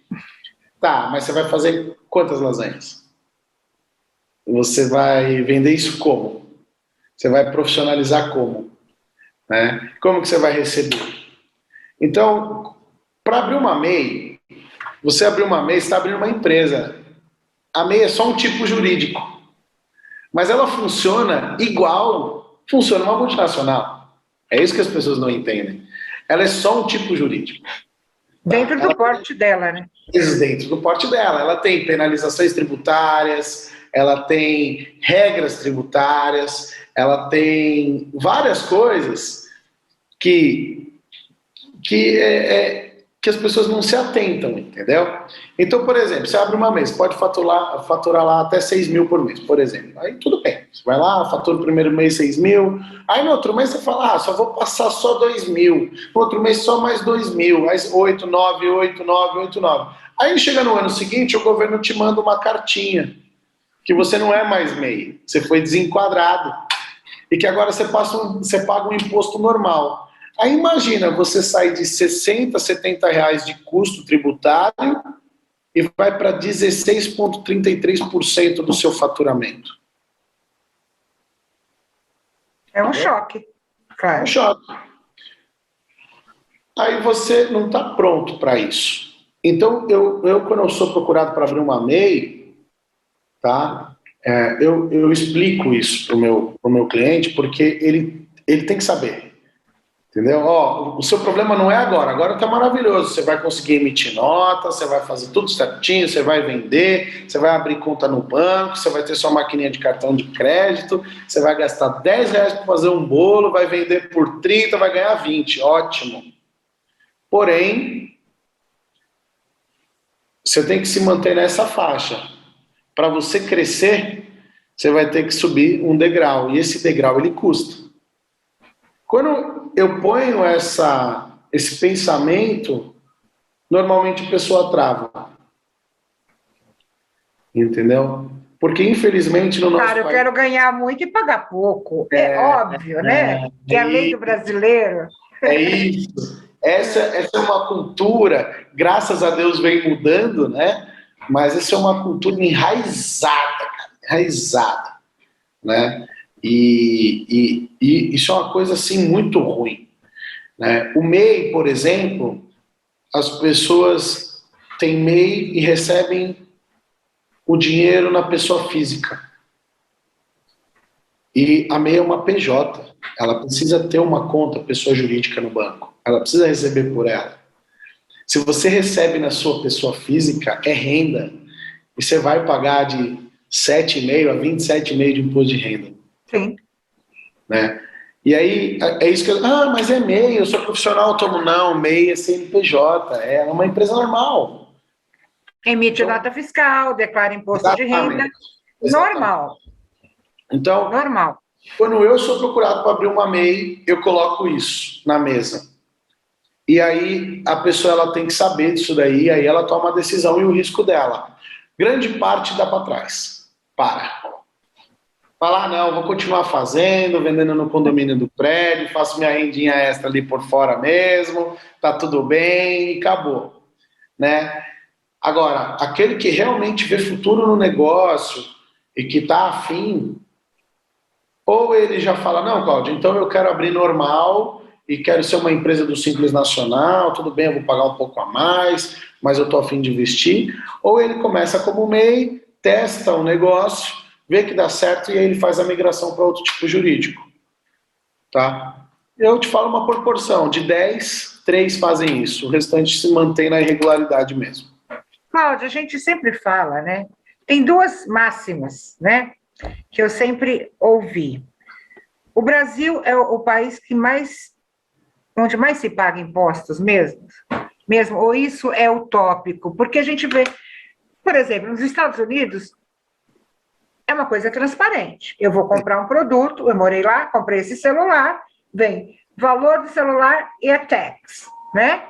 Tá, mas você vai fazer quantas lasanhas? Você vai vender isso como? Você vai profissionalizar como? Né? Como que você vai receber? Então, para abrir uma MEI, você abrir uma MEI, você está abrindo uma empresa. A MEI é só um tipo jurídico. Mas ela funciona igual funciona uma multinacional. É isso que as pessoas não entendem. Ela é só um tipo jurídico. Dentro do porte dela, né? Dentro do porte dela. Ela tem penalizações tributárias, ela tem regras tributárias, ela tem várias coisas que as pessoas não se atentam, entendeu? Então, por exemplo, você abre uma mês, pode faturar lá até 6 mil por mês, por exemplo. Aí tudo bem, você vai lá, fatura o primeiro mês 6 mil, aí no outro mês você fala, só vou passar só 2 mil, no outro mês só mais 2 mil, aí 8, 9, 8, 9, 8, 9. Aí chega no ano seguinte, o governo te manda uma cartinha, que você não é mais MEI, você foi desenquadrado, e que agora você paga um imposto normal. Aí imagina você sair de 60, 70 reais de custo tributário e vai para 16,33% do seu faturamento. É um choque, claro. É um choque. Aí você não está pronto para isso. Então, quando eu sou procurado para abrir uma MEI, tá? Eu explico isso para o meu cliente, porque ele tem que saber. Entendeu? O seu problema não é agora tá maravilhoso, você vai conseguir emitir nota, você vai fazer tudo certinho, você vai vender, você vai abrir conta no banco, você vai ter sua maquininha de cartão de crédito, você vai gastar 10 reais para fazer um bolo, vai vender por 30, vai ganhar 20, ótimo. Porém, você tem que se manter nessa faixa. Para você crescer, você vai ter que subir um degrau, e esse degrau ele custa. Quando eu ponho esse pensamento, normalmente a pessoa trava. Entendeu? Porque, infelizmente, no nosso país... eu quero ganhar muito e pagar pouco. É óbvio, né? Que é a lei do brasileiro. É isso. Essa é uma cultura, graças a Deus vem mudando, né? Mas essa é uma cultura enraizada, cara, enraizada, né? E isso é uma coisa assim muito ruim, né? O MEI, por exemplo, as pessoas têm MEI e recebem o dinheiro na pessoa física. E a MEI é uma PJ. Ela precisa ter uma conta, pessoa jurídica no banco. Ela precisa receber por ela. Se você recebe na sua pessoa física, é renda. E você vai pagar de 7,5% a 27,5% de imposto de renda. Sim. Né? E aí, é isso que eu... mas é MEI, eu sou profissional autônomo. Não, MEI é CNPJ, é uma empresa normal. Emite então, nota fiscal, declara imposto de renda. Normal. Então, normal. Quando eu sou procurado para abrir uma MEI, eu coloco isso na mesa. E aí a pessoa ela tem que saber disso daí, aí ela toma a decisão e o risco dela. Grande parte dá para trás. Falar, não, vou continuar fazendo, vendendo no condomínio do prédio, faço minha rendinha extra ali por fora mesmo, tá tudo bem e acabou. Né? Agora, aquele que realmente vê futuro no negócio e que está afim, ou ele já fala, não, Cláudio, então eu quero abrir normal e quero ser uma empresa do Simples Nacional, tudo bem, eu vou pagar um pouco a mais, mas eu estou a fim de investir. Ou ele começa como MEI, testa um negócio, vê que dá certo e aí ele faz a migração para outro tipo jurídico. Tá? Eu te falo uma proporção, de 10, 3 fazem isso, o restante se mantém na irregularidade mesmo. Cláudio, a gente sempre fala, né? Tem duas máximas, né? Que eu sempre ouvi. O Brasil é o país onde mais se paga impostos mesmo, ou isso é utópico? Porque a gente vê, por exemplo, nos Estados Unidos, é uma coisa transparente. Eu vou comprar um produto, eu morei lá, comprei esse celular, vem valor do celular e a tax, né?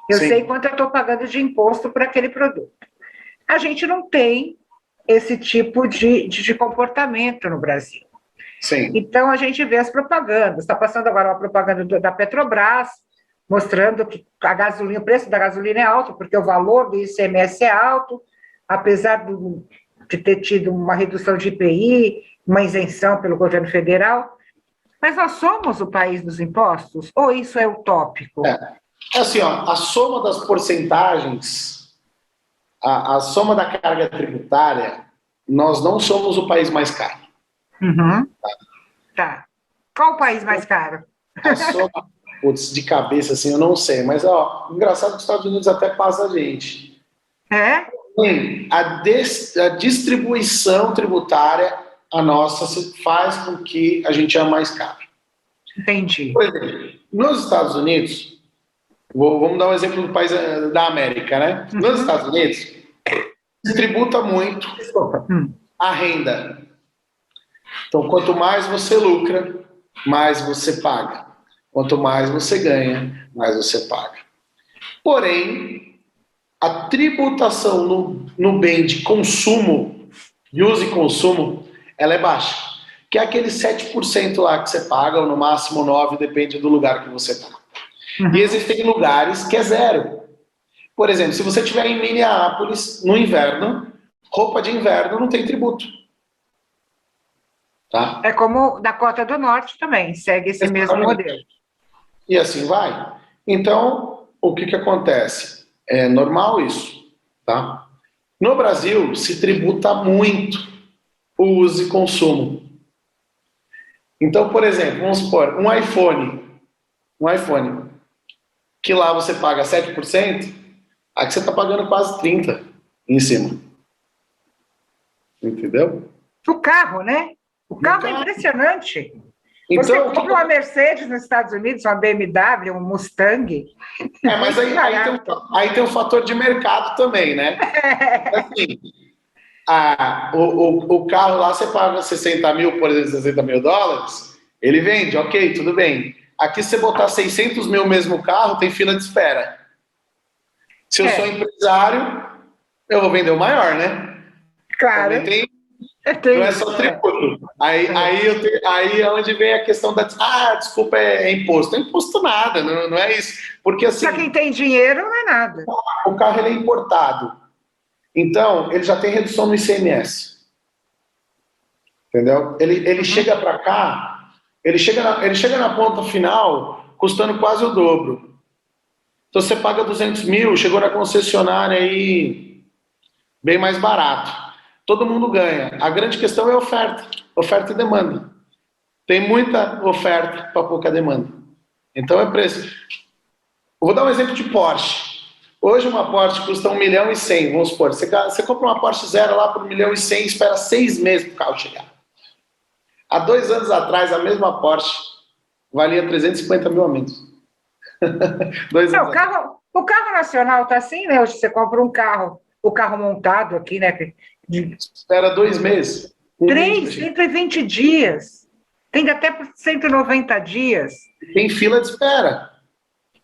Eu Sim. sei quanto eu estou pagando de imposto por aquele produto. A gente não tem esse tipo de comportamento no Brasil. Sim. Então, a gente vê as propagandas. Está passando agora uma propaganda da Petrobras, mostrando que o preço da gasolina é alto, porque o valor do ICMS é alto, apesar de ter tido uma redução de IPI, uma isenção pelo governo federal. Mas nós somos o país dos impostos? Ou isso é utópico? Assim, ó, a soma das porcentagens, a soma da carga tributária, nós não somos o país mais caro. Uhum. Tá. Qual o país mais caro? A soma, putz, de cabeça, assim, eu não sei. Mas, ó, engraçado que os Estados Unidos até passa a gente. É? Sim, a distribuição tributária, a nossa, faz com que a gente é mais caro. Entendi. Por exemplo, nos Estados Unidos, vamos dar um exemplo do país da América, né? Uhum. Nos Estados Unidos, se tributa muito a renda. Então, quanto mais você lucra, mais você paga. Quanto mais você ganha, mais você paga. Porém, a tributação no bem de consumo, de uso e consumo, ela é baixa. Que é aquele 7% lá que você paga, ou no máximo 9%, depende do lugar que você está. Uhum. E existem lugares que é zero. Por exemplo, se você estiver em Minneapolis, no inverno, roupa de inverno não tem tributo. Tá? É como Dakota do Norte também, segue esse mesmo modelo. E assim vai. Então, o que acontece? É normal isso. Tá? No Brasil, se tributa muito o uso e consumo. Então, por exemplo, vamos supor, um iPhone, que lá você paga 7%, aqui você está pagando quase 30% em cima. Entendeu? O carro, né? O carro é impressionante. Então, você compra uma Mercedes nos Estados Unidos, uma BMW, um Mustang. Mas aí tem um fator de mercado também, né? Assim, o carro lá você paga 60 mil, por exemplo, 60 mil dólares, ele vende, ok, tudo bem. Aqui se você botar 600 mil mesmo carro, tem fila de espera. Se eu sou empresário, eu vou vender o maior, né? Claro. Não é só tributo. Aí é onde vem a questão da... desculpa, é imposto. Não é imposto nada, não é isso. Porque assim... Para quem tem dinheiro, não é nada. O carro ele é importado. Então, ele já tem redução no ICMS. Entendeu? Ele chega para cá, ele chega na ponta final custando quase o dobro. Então você paga 200 mil, chegou na concessionária aí bem mais barato. Todo mundo ganha. A grande questão é oferta e demanda. Tem muita oferta para pouca demanda. Então é preço. Eu vou dar um exemplo de Porsche. Hoje uma Porsche custa 1 milhão e 100, vamos supor. Você compra uma Porsche zero lá por 1 milhão e 100 e espera 6 meses para o carro chegar. Há 2 anos atrás, a mesma Porsche valia 350 mil a menos. Não, o carro nacional está assim, né? Hoje você compra um carro, o carro montado aqui, né? Espera 2 meses. 120 dias. Tem até 190 dias. Tem fila de espera.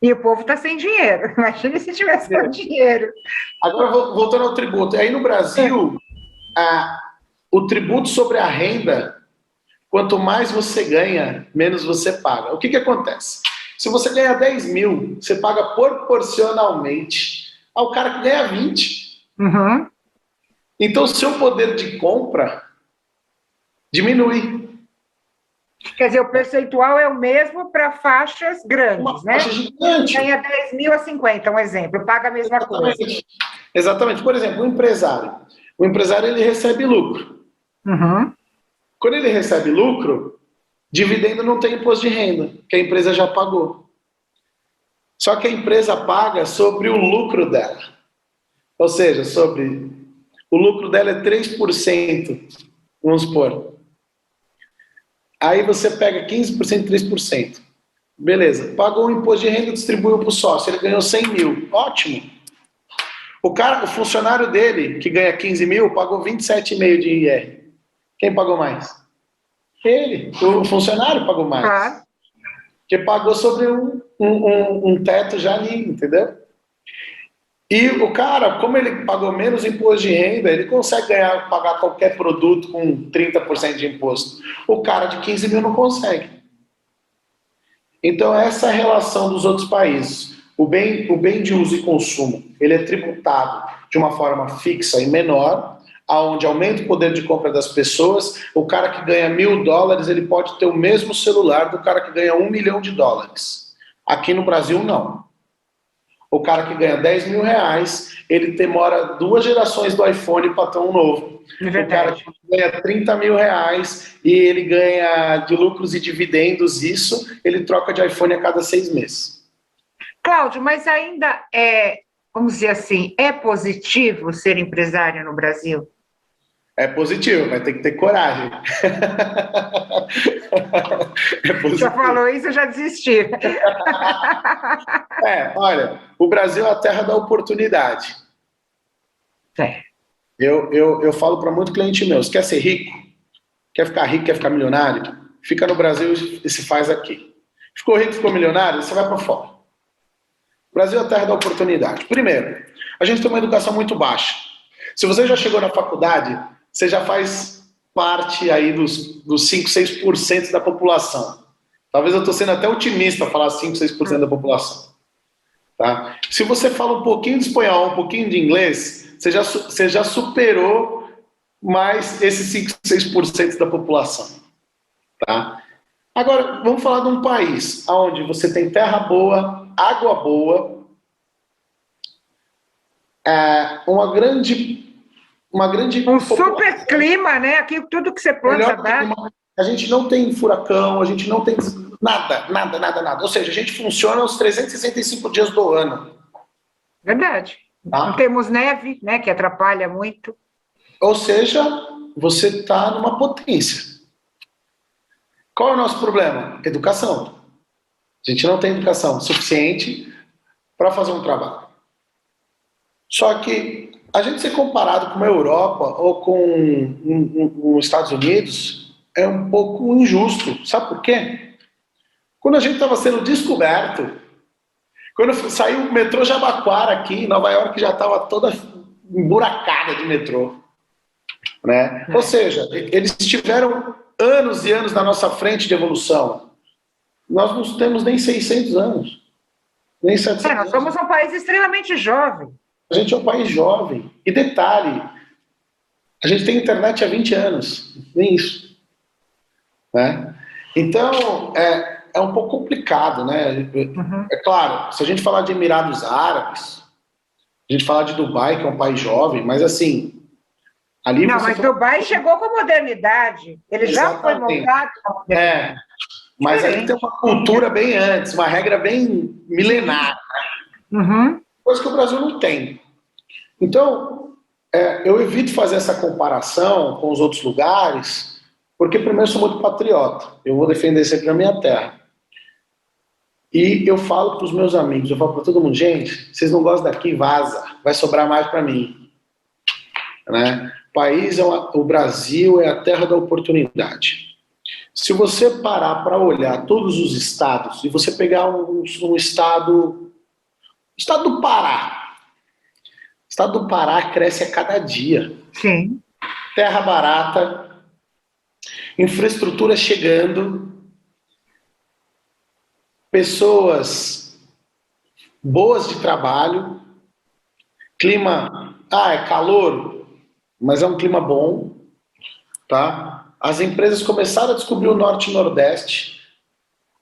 E o povo está sem dinheiro. Imagina se tivesse com dinheiro. Agora, voltando ao tributo. Aí no Brasil, o tributo sobre a renda, quanto mais você ganha, menos você paga. O que acontece? Se você ganha 10 mil, você paga proporcionalmente ao cara que ganha 20. Uhum. Então, o seu poder de compra diminui. Quer dizer, o percentual é o mesmo para faixas grandes, Uma né? faixa gigante. Ganha 10 mil a 50, um exemplo, paga a mesma coisa. Exatamente. Por exemplo, o empresário. O empresário, ele recebe lucro. Uhum. Quando ele recebe lucro, dividendo não tem imposto de renda, que a empresa já pagou. Só que a empresa paga sobre o lucro dela. Ou seja, sobre... O lucro dela é 3%, vamos supor. Aí você pega 15%, 3%. Beleza. Pagou o imposto de renda e distribuiu para o sócio. Ele ganhou 100 mil. Ótimo. O funcionário dele, que ganha 15 mil, pagou 27,5 de IR. Quem pagou mais? Ele. O funcionário pagou mais. Claro. Que pagou sobre um teto já ali, entendeu? E o cara, como ele pagou menos imposto de renda, ele consegue pagar qualquer produto com 30% de imposto. O cara de 15 mil não consegue. Então, essa é a relação dos outros países. O bem de uso e consumo, ele é tributado de uma forma fixa e menor, onde aumenta o poder de compra das pessoas. O cara que ganha $1.000, ele pode ter o mesmo celular do cara que ganha $1 milhão. Aqui no Brasil, não. O cara que ganha 10 mil reais, ele demora 2 gerações do iPhone para ter um novo. É o cara que ganha 30 mil reais e ele ganha de lucros e dividendos isso, ele troca de iPhone a cada 6 meses. Cláudio, mas ainda vamos dizer assim, é positivo ser empresário no Brasil? É positivo, mas tem que ter coragem. Já falou isso, eu já desisti. Olha, o Brasil é a terra da oportunidade. É. Eu falo para muito cliente meu, quer ser rico? Quer ficar milionário? Fica no Brasil e se faz aqui. Ficou rico, ficou milionário, você vai para fora. O Brasil é a terra da oportunidade. Primeiro, a gente tem uma educação muito baixa. Se você já chegou na faculdade, você já faz parte aí dos 5, 6% da população. Talvez eu estou sendo até otimista falar 5, 6% da população. Tá? Se você fala um pouquinho de espanhol, um pouquinho de inglês, você já superou mais esses 5, 6% da população. Tá? Agora, vamos falar de um país onde você tem terra boa, água boa, um super clima, né? Aqui tudo que você planta dá. A gente não tem furacão, a gente não tem nada. Ou seja, a gente funciona os 365 dias do ano. Verdade. Tá? Não temos neve, né? Que atrapalha muito. Ou seja, você está numa potência. Qual é o nosso problema? Educação. A gente não tem educação suficiente para fazer um trabalho. Só que a gente ser comparado com a Europa ou com os Estados Unidos é um pouco injusto. Sabe por quê? Quando a gente estava sendo descoberto, quando saiu o metrô Jabaquara aqui, Nova York já estava toda emburacada de metrô. né? Ou seja, eles tiveram anos e anos na nossa frente de evolução. Nós não temos nem 600 anos, nem 700 nós somos um país extremamente jovem. A gente é um país jovem. E detalhe, a gente tem internet há 20 anos, nem isso, né? Então, é um pouco complicado, né? É claro, se a gente falar de Emirados Árabes, a gente falar de Dubai, que é um país jovem, mas assim, ali não, mas Dubai chegou com modernidade. Ele já foi montado com modernidade. Mas ali tem uma cultura bem antes, uma regra bem milenar, coisa que o Brasil não tem. Então, eu evito fazer essa comparação com os outros lugares, porque primeiro eu sou muito patriota, eu vou defender sempre a minha terra. E eu falo para os meus amigos, eu falo para todo mundo, gente, vocês não gostam daqui, vaza, vai sobrar mais para mim. Né? O Brasil é a terra da oportunidade. Se você parar para olhar todos os estados, e você pegar um estado... O estado do Pará. O estado do Pará cresce a cada dia. Sim. Terra barata, infraestrutura chegando, pessoas boas de trabalho, clima... é calor, mas é um clima bom, tá? As empresas começaram a descobrir o Norte e Nordeste.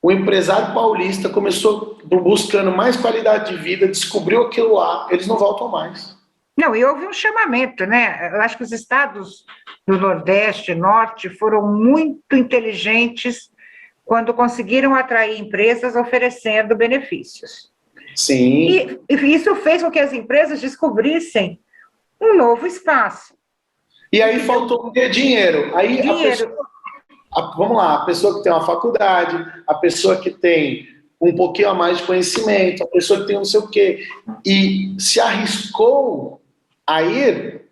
O empresário paulista começou buscando mais qualidade de vida, descobriu aquilo lá, eles não voltam mais. Não, e houve um chamamento, né? Eu acho que os estados do Nordeste, Norte, foram muito inteligentes quando conseguiram atrair empresas oferecendo benefícios. Sim. E isso fez com que as empresas descobrissem um novo espaço. E aí faltou dinheiro. Aí dinheiro. Vamos lá, a pessoa que tem uma faculdade, a pessoa que tem um pouquinho a mais de conhecimento, a pessoa que tem não sei o quê, e se arriscou a ir,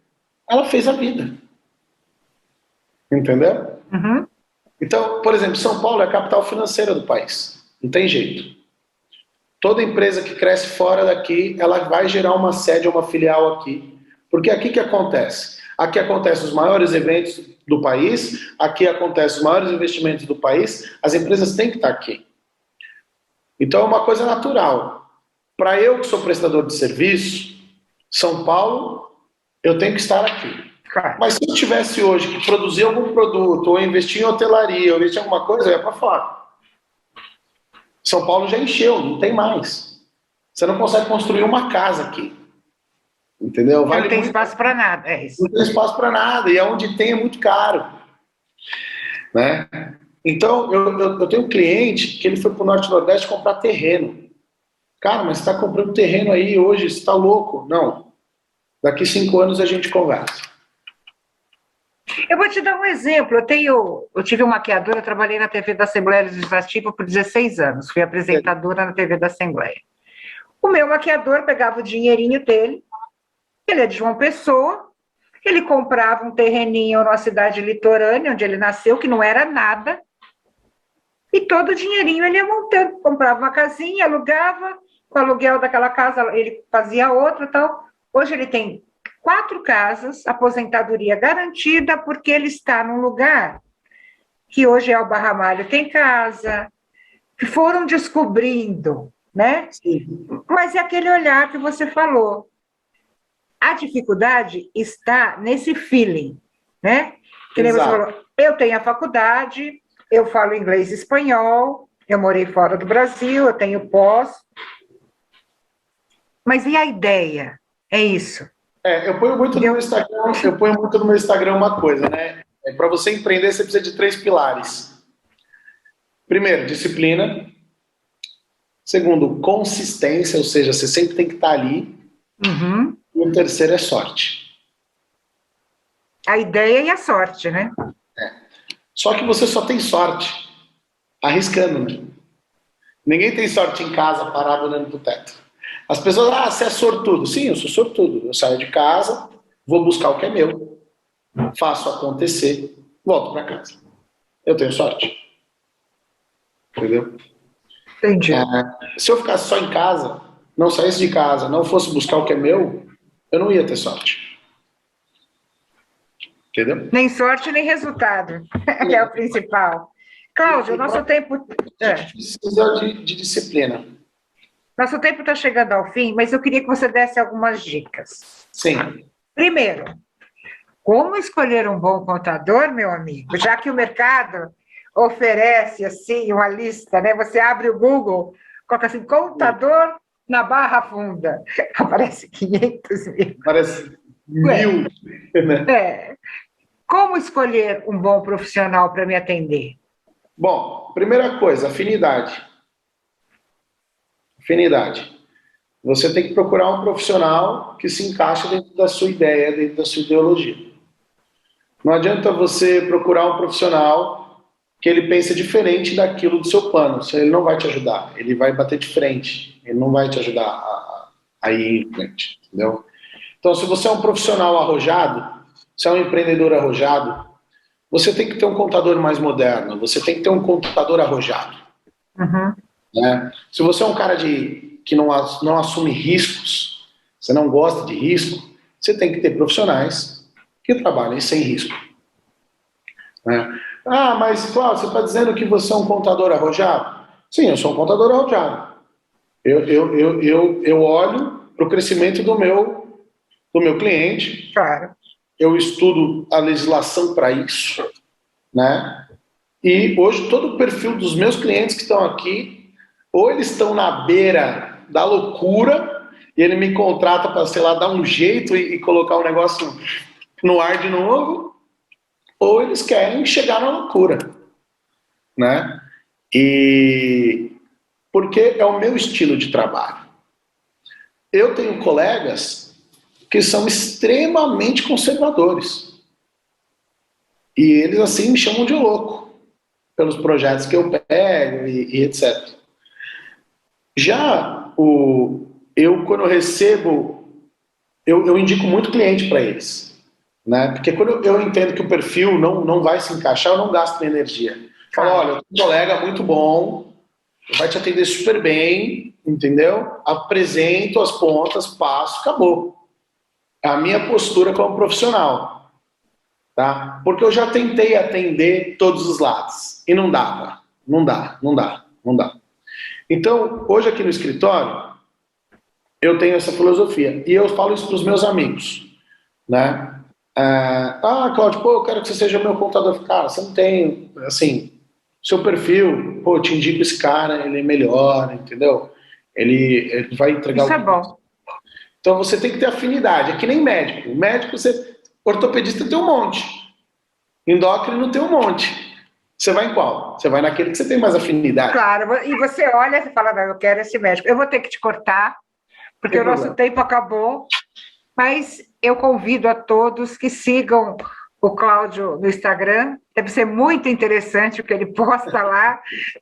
ela fez a vida. Entendeu? Então, por exemplo, São Paulo é a capital financeira do país. Não tem jeito. Toda empresa que cresce fora daqui, ela vai gerar uma sede, uma filial aqui. Porque aqui que acontece? Aqui acontecem os maiores eventos do país, aqui acontecem os maiores investimentos do país, as empresas têm que estar aqui. Então é uma coisa natural. Para eu que sou prestador de serviço, São Paulo, eu tenho que estar aqui. Mas se eu tivesse hoje que produzir algum produto, ou investir em hotelaria, ou investir em alguma coisa, eu ia para fora. São Paulo já encheu, não tem mais. Você não consegue construir uma casa aqui. Entendeu? Não tem espaço para nada, é isso. Não tem espaço para nada, e onde tem é muito caro. Né? Então, eu tenho um cliente que ele foi para o Norte e Nordeste comprar terreno. Cara, mas você está comprando terreno aí hoje, você está louco? Não. Daqui 5 anos a gente conversa. Eu vou te dar um exemplo. Eu tive uma maquiadora, eu trabalhei na TV da Assembleia Legislativa por 16 anos. Fui apresentadora na TV da Assembleia. O meu maquiador pegava o dinheirinho dele, ele é de João Pessoa, ele comprava um terreninho numa cidade litorânea, onde ele nasceu, que não era nada, e todo o dinheirinho ele ia montando, comprava uma casinha, alugava, com o aluguel daquela casa ele fazia outra e tal. Hoje ele tem 4 casas, aposentadoria garantida, porque ele está num lugar que hoje é o Barra Malho, tem casa, que foram descobrindo, né? Sim. Mas é aquele olhar que você falou. A dificuldade está nesse feeling, né? Que nem você falou, eu tenho a faculdade, eu falo inglês e espanhol, eu morei fora do Brasil, eu tenho pós. Mas e a ideia? É isso. Eu ponho muito no meu Instagram uma coisa, né? Para você empreender, você precisa de 3 pilares. Primeiro, disciplina. Segundo, consistência, ou seja, você sempre tem que estar ali. E o terceiro é sorte. A ideia e a sorte, né? Só que você só tem sorte arriscando, né? Ninguém tem sorte em casa, parado olhando pro teto. As pessoas, você é sortudo. Sim, eu sou sortudo. Eu saio de casa, vou buscar o que é meu, faço acontecer, volto para casa. Eu tenho sorte. Entendeu? Entendi. Se eu ficasse só em casa, não saísse de casa, não fosse buscar o que é meu, eu não ia ter sorte. entendeu? Nem sorte, nem resultado, que é o principal. Cláudio, nosso tempo... Precisa de disciplina. Nosso tempo está chegando ao fim, mas eu queria que você desse algumas dicas. Sim. Primeiro, como escolher um bom contador, meu amigo? Já que o mercado oferece, assim, uma lista, né? Você abre o Google, coloca assim, contador na Barra Funda. Aparece 500 mil. Parece 1000. Né? Como escolher um bom profissional para me atender? Bom, primeira coisa, afinidade. Afinidade. Você tem que procurar um profissional que se encaixe dentro da sua ideia, dentro da sua ideologia. Não adianta você procurar um profissional que ele pense diferente daquilo do seu plano. Ele não vai te ajudar, ele vai bater de frente, ele não vai te ajudar a ir em frente, entendeu? Então, se você é um profissional arrojado, se é um empreendedor arrojado, você tem que ter um contador mais moderno, você tem que ter um contador arrojado. Uhum. Né? Se você é um cara que não assume riscos, você não gosta de risco, você tem que ter profissionais que trabalhem sem risco. Né? Ah, mas Cláudio, você está dizendo que você é um contador arrojado? Sim, eu sou um contador arrojado. Eu olho para o crescimento do meu cliente, Claro. eu estudo a legislação para isso, né? E hoje todo o perfil dos meus clientes que estão aqui, ou eles estão na beira da loucura e ele me contrata para, sei lá, dar um jeito e colocar um negócio no ar de novo, ou eles querem chegar na loucura, né? E porque é o meu estilo de trabalho. Eu tenho colegas que são extremamente conservadores. E eles assim me chamam de louco pelos projetos que eu pego e etc. Já eu quando eu recebo, eu indico muito cliente para eles, né? Porque quando eu entendo que o perfil não vai se encaixar, eu não gasto minha energia. Falo, olha, eu tenho um colega muito bom, vai te atender super bem, entendeu? Apresento as pontas, passo, acabou. É a minha postura como profissional, tá? Porque eu já tentei atender todos os lados e não dava, não dá. Então, hoje aqui no escritório, eu tenho essa filosofia e eu falo isso para os meus amigos, né? Cláudio, pô, eu quero que você seja meu contador. Cara, você não tem, assim, seu perfil, pô, eu te indico esse cara, ele é melhor, entendeu? Ele vai entregar Isso é bom. Então você tem que ter afinidade, é que nem médico. Médico, ortopedista tem um monte, endócrino tem um monte. Você vai em qual? Você vai naquele que você tem mais afinidade. Claro, e você olha e fala, não, eu quero esse médico. Eu vou ter que te cortar, porque o nosso tempo acabou, mas eu convido a todos que sigam o Cláudio no Instagram, deve ser muito interessante o que ele posta lá,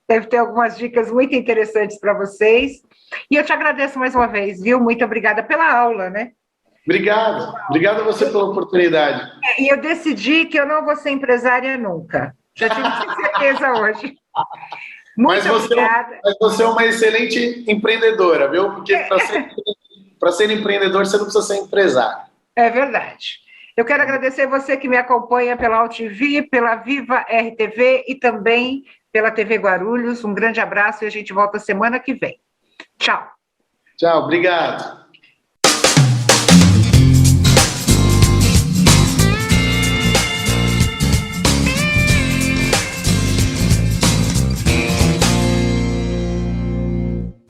deve ter algumas dicas muito interessantes para vocês, e eu te agradeço mais uma vez, viu? Muito obrigada pela aula, né? Obrigado a você pela oportunidade. E eu decidi que eu não vou ser empresária nunca, já tive certeza hoje. Muito obrigada. Mas você é uma excelente empreendedora, viu? Porque para ser empreendedor você não precisa ser empresário. É verdade. Eu quero agradecer você que me acompanha pela AltV, pela Viva RTV e também pela TV Guarulhos. Um grande abraço e a gente volta semana que vem. Tchau. Tchau, obrigado.